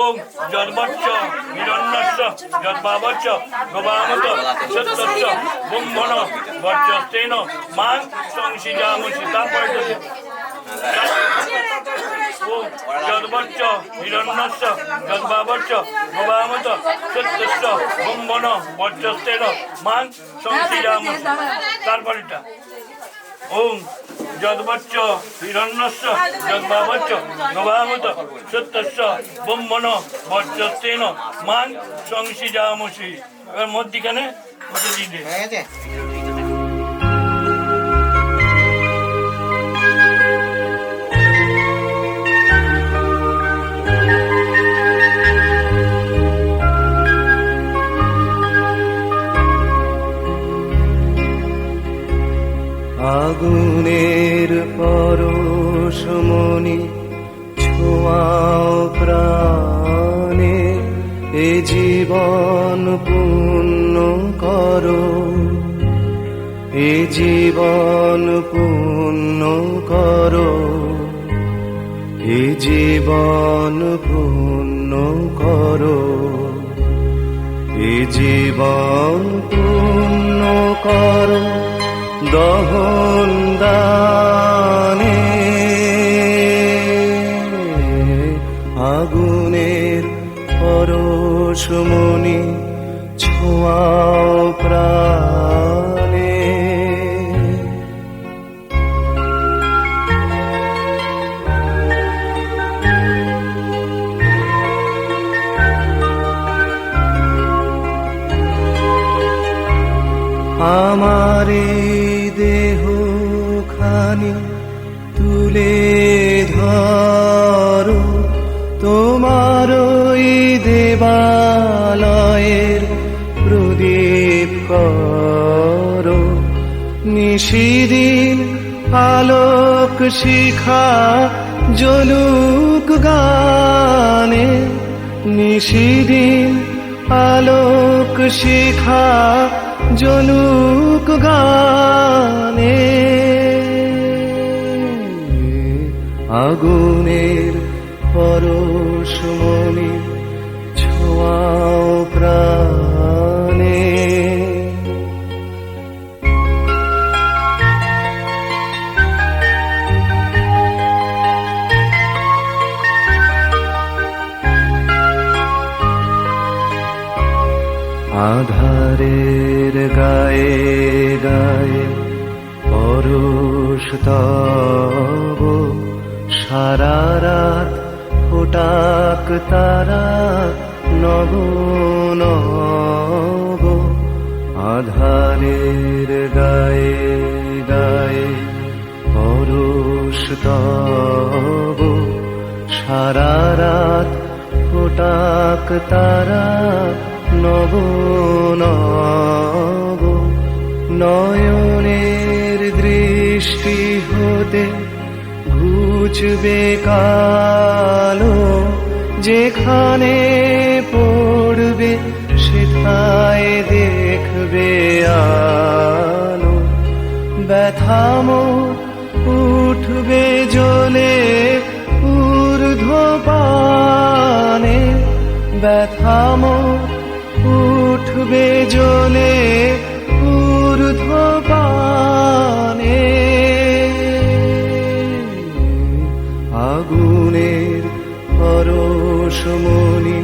ওম জন্মচ্চ হিরণ্যস্য যদ্ভাবচ্চ গোবামত সত্যস্য ব্রহ্মণ বর্চস্তেন মাং সংসিজামসি। তারপরে ওম যদ্বচ্চ হিরণ্যস্য যদ্ভাবচ্চ গোবামত সত্যস্য ব্রহ্মণ বর্চস্তেন মাং সংসিজামসি। তারপরেটা ওম যদ্বচ্চ হিরণ্যস্য যদ্ভাবচ্চ গোবামত সত্যস্য ব্রহ্মণ বর্চস্তেন মাং সংসিজামসি। এবার মধ্যিখানে ওটা দিয়ে দে।
আগুনের পরশমণি ছোঁয়াও প্রাণে, এ জীবন পূর্ণ করো, এ জীবন পূর্ণ করো, এ জীবন পূর্ণ করো, এ জীবন পূর্ণ করো দহন দানে। আগুনের পরশমণি ছোঁয়াও প্রাণে। আমারে দেহ খানি তুলে ধরো, তোমার ওই দেবালয়ের প্রদীপ করো। নিশিদিন আলোক শিখা জ্বলুক গানে, নিশিদিন আলোক শিখা জ্বলুক গানে। আগুনের পরশমণি ছোঁয়াও প্রাণে। আধারের গায়ে গায়ে পরশ তব, সারা রাত ফোটাক তারা নব নব। আধারের গায়ে গায়ে পরশ তব, সারা রাত ফোটাক তারা নব নব। নয়নের দৃষ্টি হতে ঘুচবে কালো, যেখানে পড়বে সেথায় দেখবে আলো। ব্যথাম উঠবে জ্বলে ঊর্ধ্বপানে, ব্যথাম উঠবে জ্বলে ঊর্ধ্বপানে। আগুনের পর পরশমণি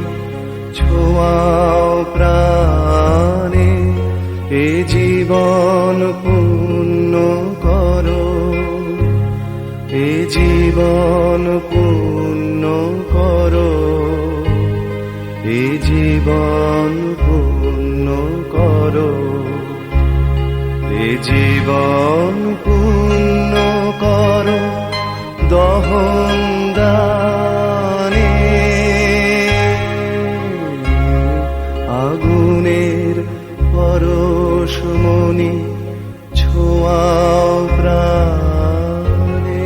ছোঁয়াও প্রাণে এ জীবন পূর্ণ করো, এ জীবন পূর্ণ করো, এ জীবন পূর্ণ করো, এ জীবন পূর্ণ করো দহন দানে আগুনের পরশমণি ছোঁয়াও প্রাণে।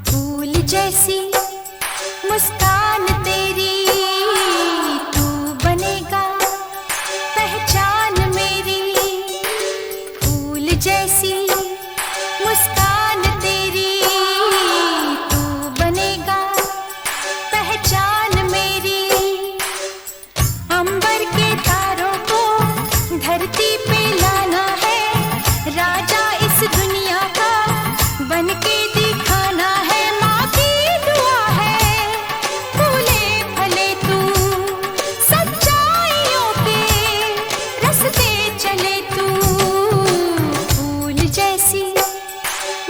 फूल जैसी मुस्कान तेरी तू बनेगा पहचान मेरी, फूल जैसी मुस्कान तेरी तू बनेगा पहचान मेरी। अंबर के तारों को धरती पे लाना है, राजा इस दुनिया का बनके दिखाना है। माँ की दुआ है फूले फले तू, सच्चाइयों के रास्ते चले तू, फूल जैसी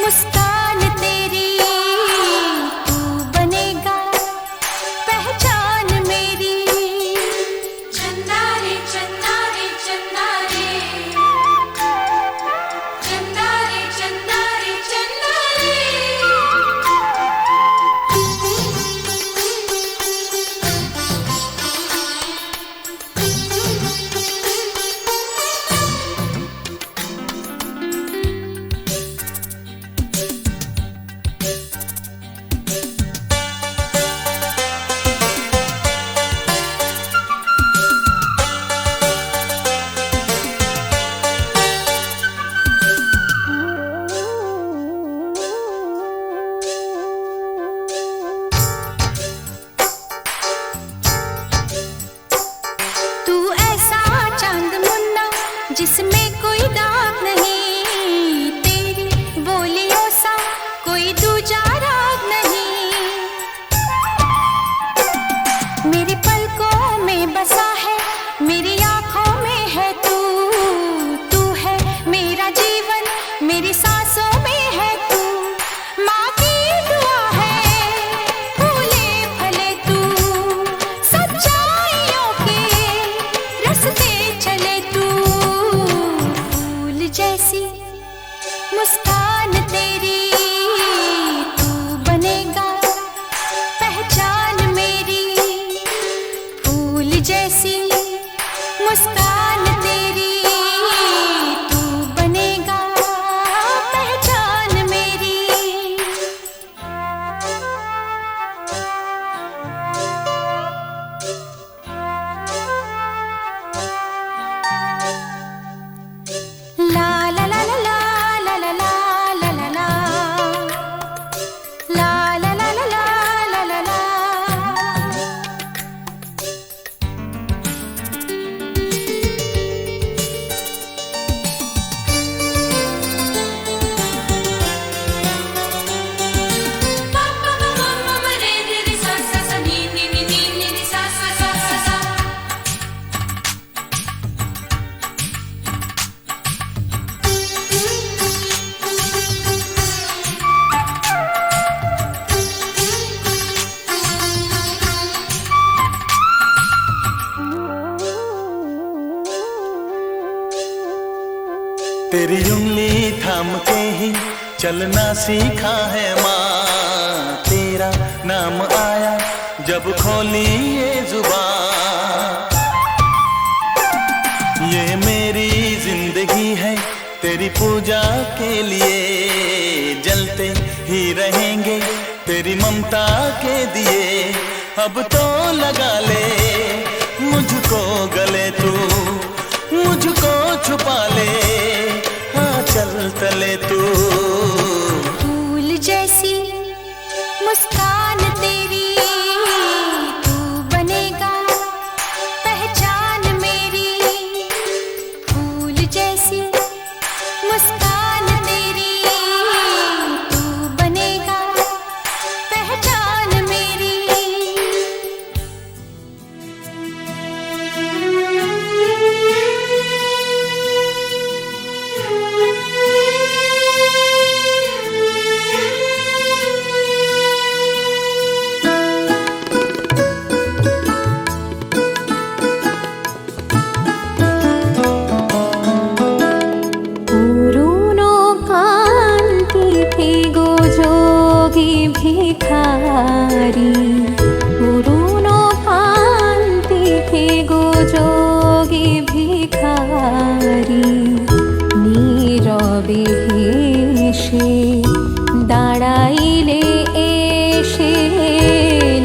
मुस्कान तेरी तू बनेगा पहचान मेरी।
चंदा रे चंदा रे चंदा रे, चंदा रे चंदा रे चंदा रे।
तू ऐसा चांद मुन्ना जिसमें कोई दाग नहीं, तेरी बोलियों सा कोई दूजा राग नहीं। मेरी पलकों में बसा है, मेरी आंखों में है तू, तू है मेरा जीवन, मेरी सांसों में है तू। माँ की दुआ है फूले फले तू, सच्चाइयों के रास्ते चले तू, फूल जैसी मुस्कान तेरी तू बनेगा पहचान मेरी, फूल जैसी मुस्कान तेरी तू बनेगा पहचान मेरी। ला ला ला ला ला ला ला ला ला ला ला, ला ला ला ला ला ला ला ला।
पा पा पा मा मा मा रे रे रे सा सा सा नी नी नी नी नी नी सा सा सा सा सा।
तेरी उंगली थाम के ही चलना सीखा है माँ, तेरा नाम आया जब खोली ये जुबान। ये मेरी जिंदगी है तेरी पूजा के लिए, जलते ही रहेंगे तेरी ममता के दिए अब तो लगा ले मुझको गले तू, मुझको छुपा ले हाँ चल तले तू।
फूल जैसी मुस्कान तेरी तू बनेगा पहचान मेरी। फूल जैसी मुस्कान तेरी तू बनेगा पहचान मेरी। পুরনো কান্তি গো যোগী ভিখারি, পুরনো কান্তি গো যোগী ভিখারি। নীরবে হেসে দাঁড়াইলে এসে,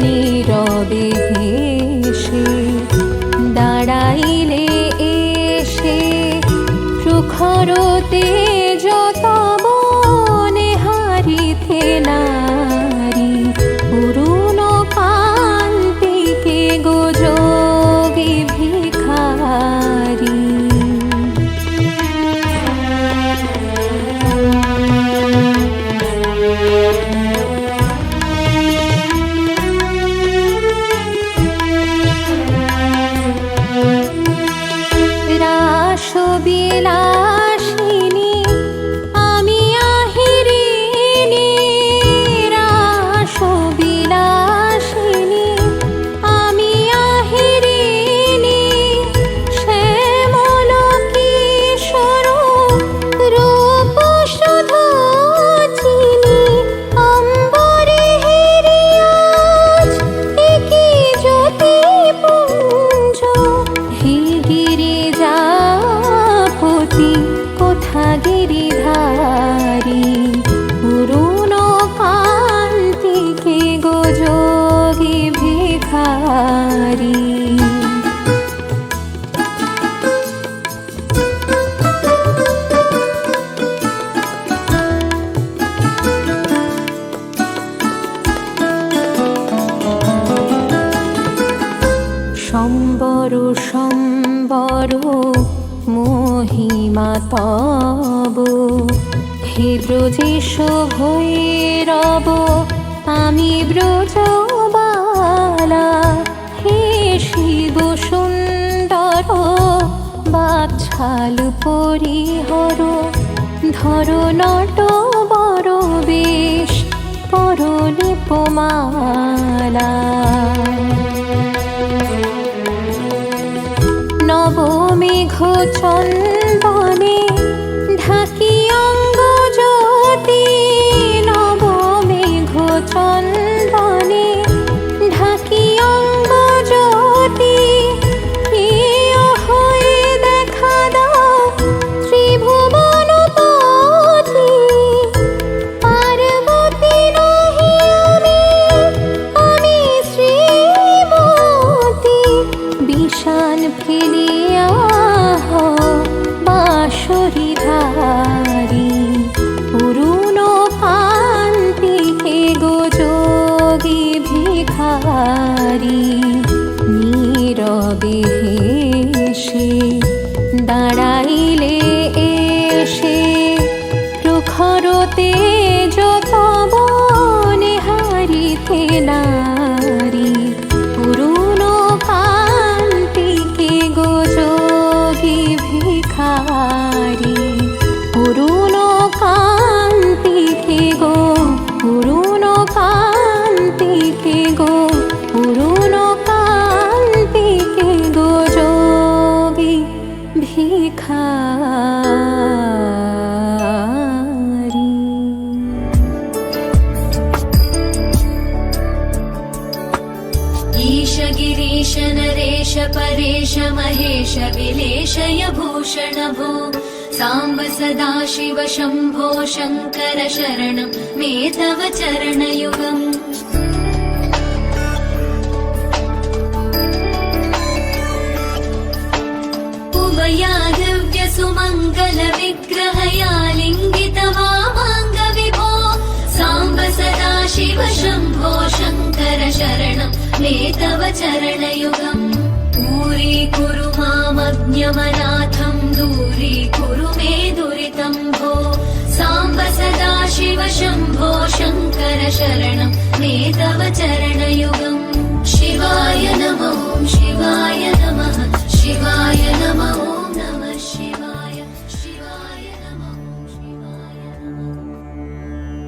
নীরবে হেসে দাঁড়াইলে এসে প্রখরতে যত বনে হারিতে নারী। পুরনো কান্তিকে গো যোগী ভিখারি। রাসবিলাসিনী আমি আহিরিনী, রাসবিলাসিনী আমি আহিরিনী। শ্যামল কিশোর রূপ শুধু চিনি, অম্বরে হেরিয়াজ একি জ্যোতি পুঞ্জ। হে গিরিজাপতি কোথা গিরিধারী, পুরনো কান্তিকে গো যোগী ভিখারি। সম্বর সম্বর মহিমা তব, হে ব্রজেশ ভৈরব আমি ব্রজবালা। হে শিব সুন্দর বাছাল পরিহর, ধর নট বর বেশ পরনে পোমালা। নবমেঘ চন্দনে ঢাকি অঙ্গ জ্যোতি, নবমেঘ চন্দনে ঢাকি অঙ্গ জ্যোতি। প্রিয় হয়ে দেখা দাও ত্রিভুবনপতি, পার্বতী নহি আমি শ্রীমতী। বিষান ফেলিয়া বাঁশরি ধারি, পুরনো কান্তিকে গো যোগী ভিখারি। নীরবে হেসে দাঁড়াইলে এসে প্রখরতে যত বনে হারিতে নারী। পুরনো কান্তিকে গো যোগী ভিখারি। পুরনো কান্তিকে গো, পুরনো কান্তিকে গো, পুরনো কান্তিকে গো যোগী ভিখারি। ईश गिरीश नरेश परेश महेश विलेशय भूषण भो। साम्ब सदाशिव शम्भो शङ्कर शरणं मे तव चरणयुगम्। सुमङ्गल विग्रहया लिङ्गितवामाङ्ग विभो साम्ब सदा शिव शम्भो शङ्कर शरणं मे तव चरणयुगम् दूरीकुरु मामज्ञमनाथं दूरीकुरु मे दुरितं भो साम्ब सदा शिव शम्भो शङ्कर शरणं मे तव चरणयुगम् शिवाय नमो शिवाय नमः शिवाय नमो नमः शिवाय शिवाय नमो शिवाय नमः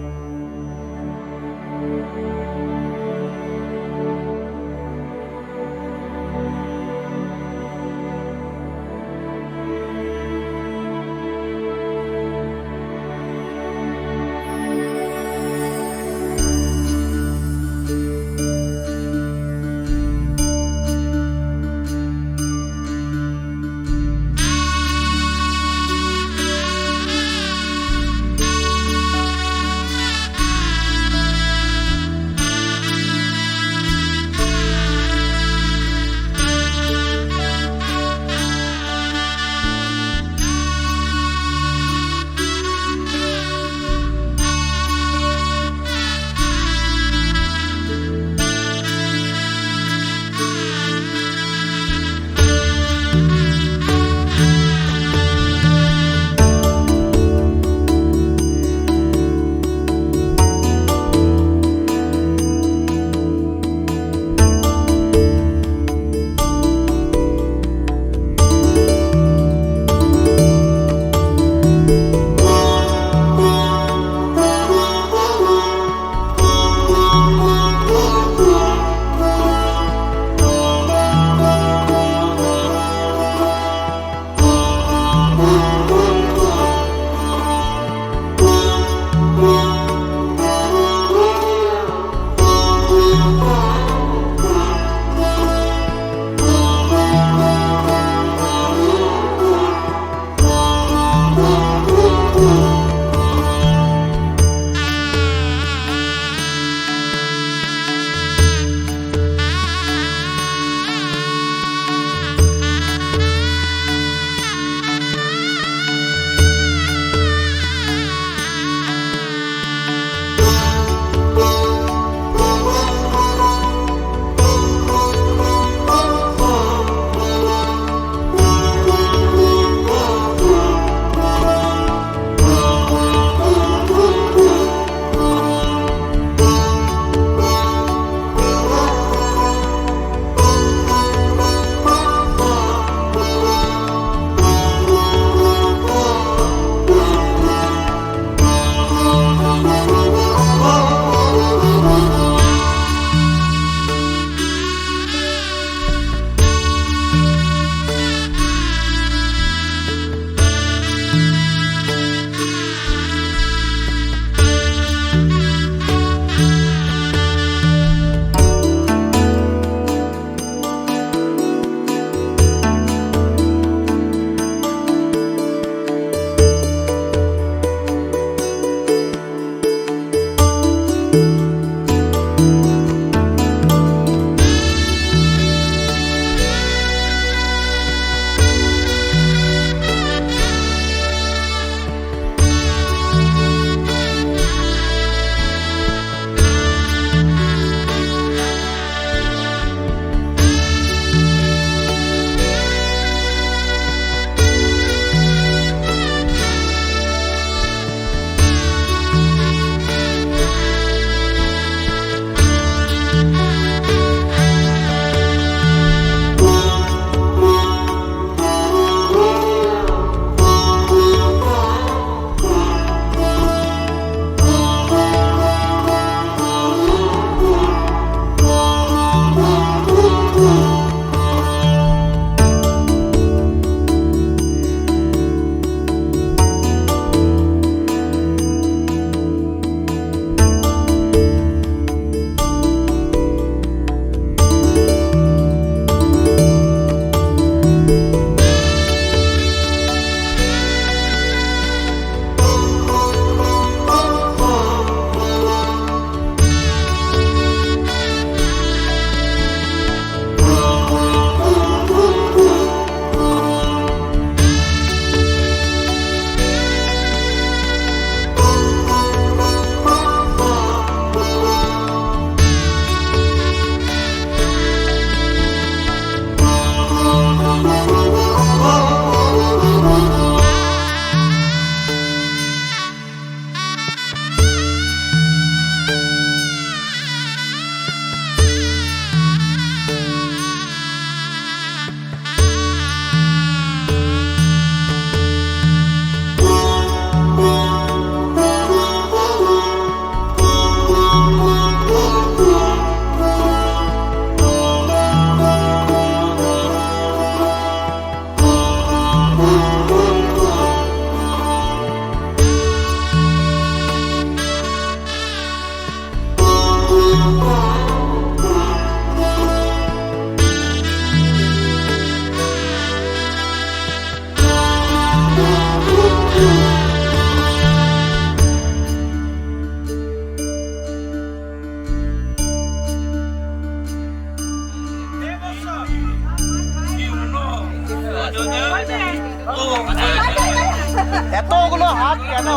এতগুলো হাত কেন?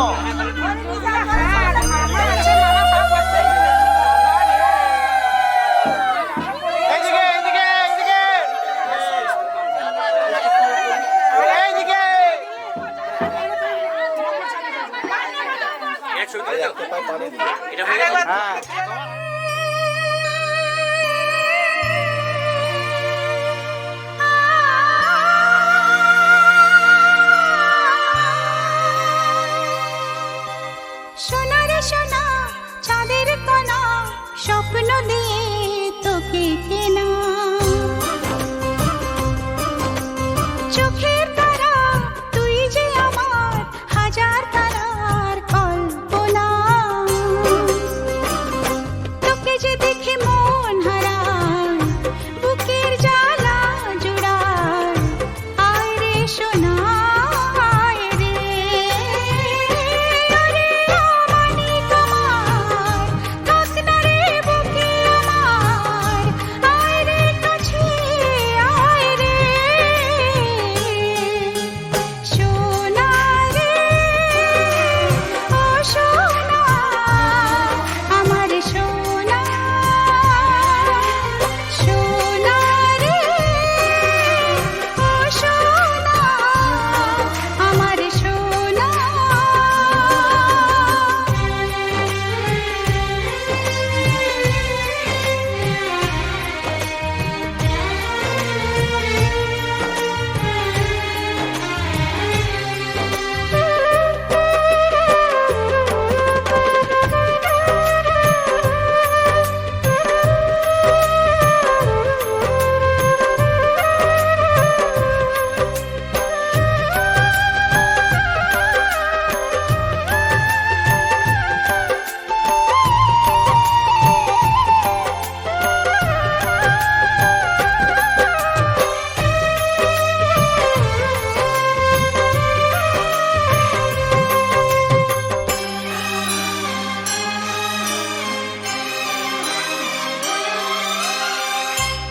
এইদিকে এইদিকে এইদিকে এইদিকে। হ্যাঁ
সোনা রে সোনা চাঁদের কণা স্বপ্ন দিয়ে তোকে কেনা চোখের তারা তুই যে আমার হাজার তারার কল্পনা তোকে যে দেখে মন হারায় বুকের জ্বালা জুড়ায় আয় রে সোনা আয় রে আরে আমানি তোমার থাক না রে বুকে আমার আয় রে কাছে আয় রে সোনা রে ও সোনা আমার সোনা সোনা রে ও সোনা আমার সোনা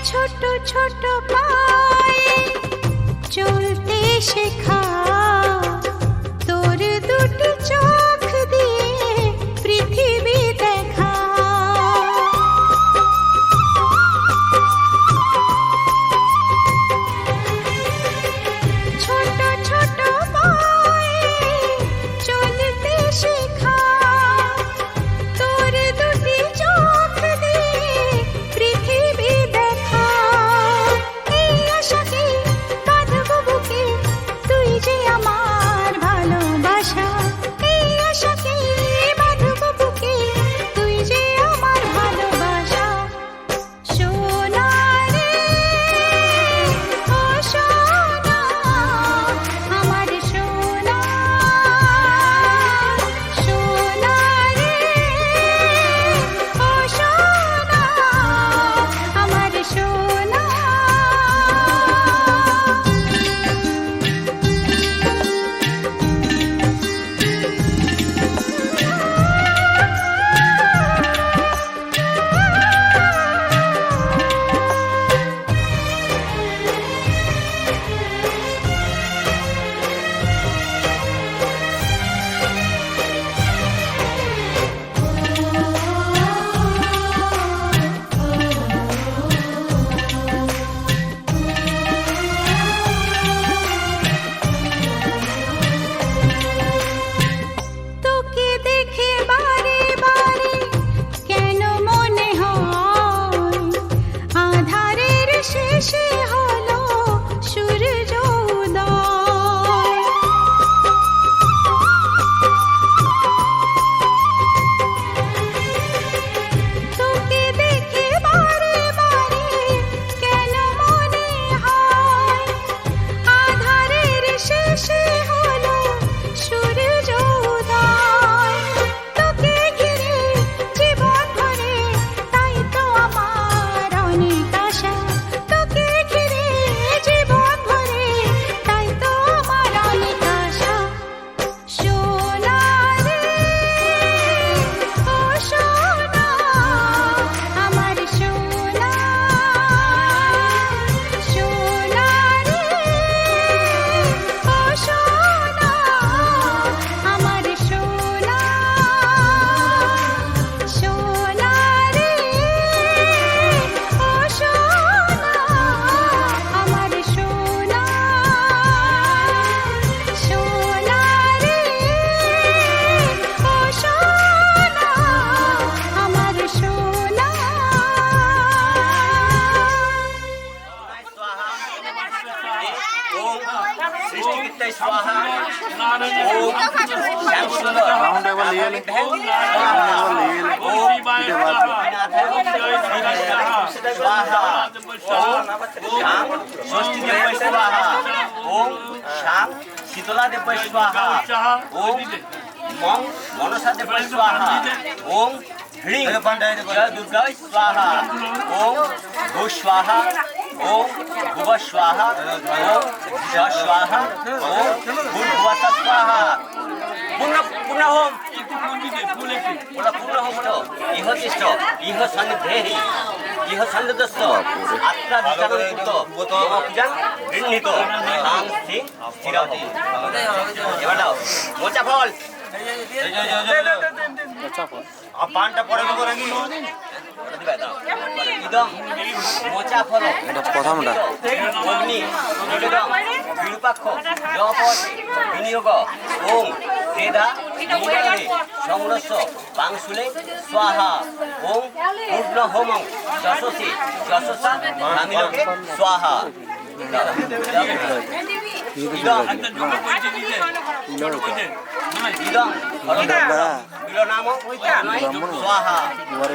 ছোট ছোট পায়ে চলতে শেখা তোর দুটি চোখ দিয়ে পৃথিবী দেখা ছোট ছোট পায়ে চলতে শেখা তোর দুটি চোখ দিয়ে পৃথিবী দেখা এই আশাকে বাঁধব বুকে তুই যে আমার ভালোবাসা এই
রাউন্ড একবার নিয়ে এলে
ओम शिवाय स्वाहा
ষষ্ঠী দেব স্বাহা ওম শাম শীতলা দেব স্বাহা ওম মং মনসা দেব স্বাহা ওম হ্রিং জয় দুর্গা স্বাহা ওম ভূ স্বাহা ওম ভুব স্বাহা ওম জ স্বাহা ওম ভূর্ভুবঃ স্বাহা পুনঃ হোম পুনঃ হোম হলো ইহতিষ্ঠ ইহ সন্নিধেহি ইহ সন্নিধস্ত আত্মা বিজ্ঞানযুক্ত পূজান গৃহীত নাম স্থির স্থিরতি এবার দাও মোচা ফল আর পানটা পরে দেবো নাকি ইদম মোচা ফল
প্রথমটা
অগ্নি নিবেদন বিরূপাক্ষ জপতি বিনিয়োগ ওম বেদা মুদারে সংরস্য পাংশুলে স্বাহা ওম পূর্ণ হোমং যশসি যশসা নামিলোকে স্বাহা ইদম ইদম বিলনাম স্বাহা আবার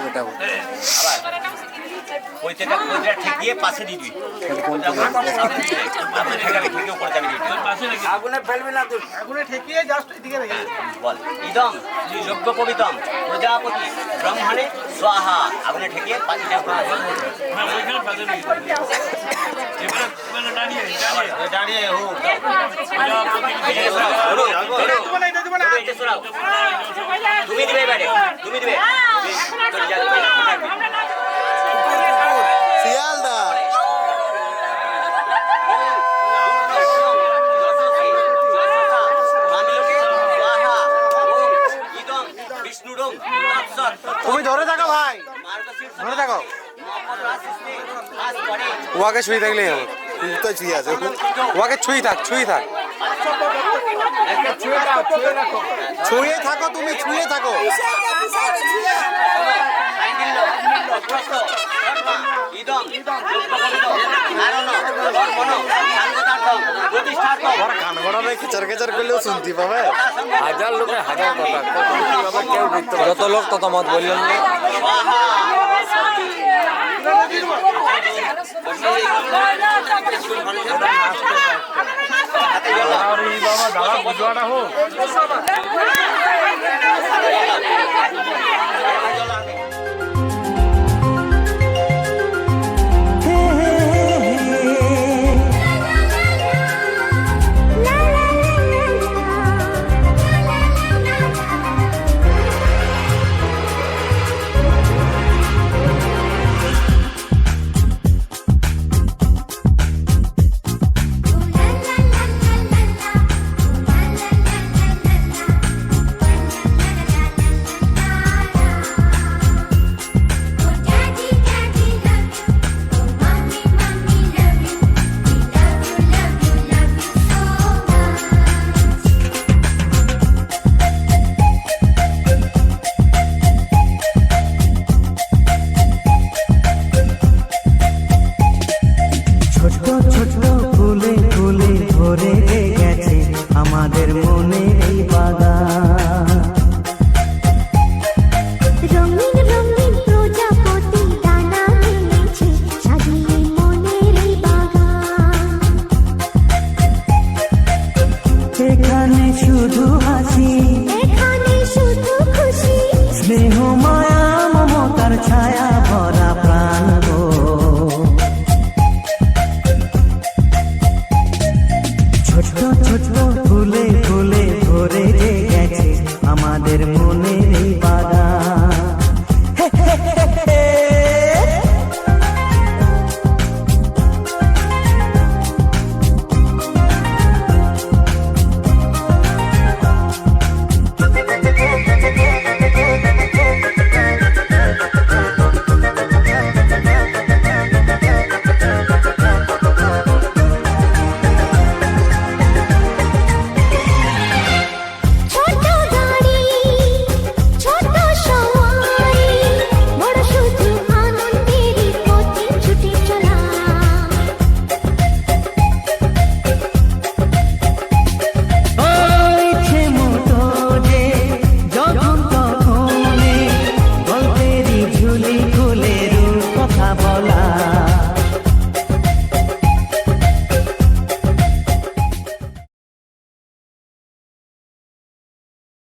পৈতেটা ঠেকিয়ে পাশে দিবি
আগুনে ফেলবি না তুই আগুনে ঠেকিয়ে জাস্ট এদিকে রেখে
বল ইদম যজ্ঞ পবিতম প্রজাপতি ব্রহ্মণে স্বাহা আগুনে ঠেকিয়ে পাঁচটা দাঁড়িয়ে হোক তুমি দিবে এবারে তুমি দিবে
শিয়ালদা
তুমি ধরে থাকো ভাই ধরে থাকো ওয়াকে ছুঁয়ে থাকলেই হবে
তো ছুঁয়ে আছে
ওয়াকে ছুঁয়ে থাক ছুঁয়ে থাকো তুমি ছুঁয়ে থাকো কান গড়াবে খেচার খেচার করলেও শুনতে পাবে
হাজার লোকের হাজার কথা কেউ বুঝতে পারে যত লোক তত মত বললেন না
দাদা বুঝবাটা হোক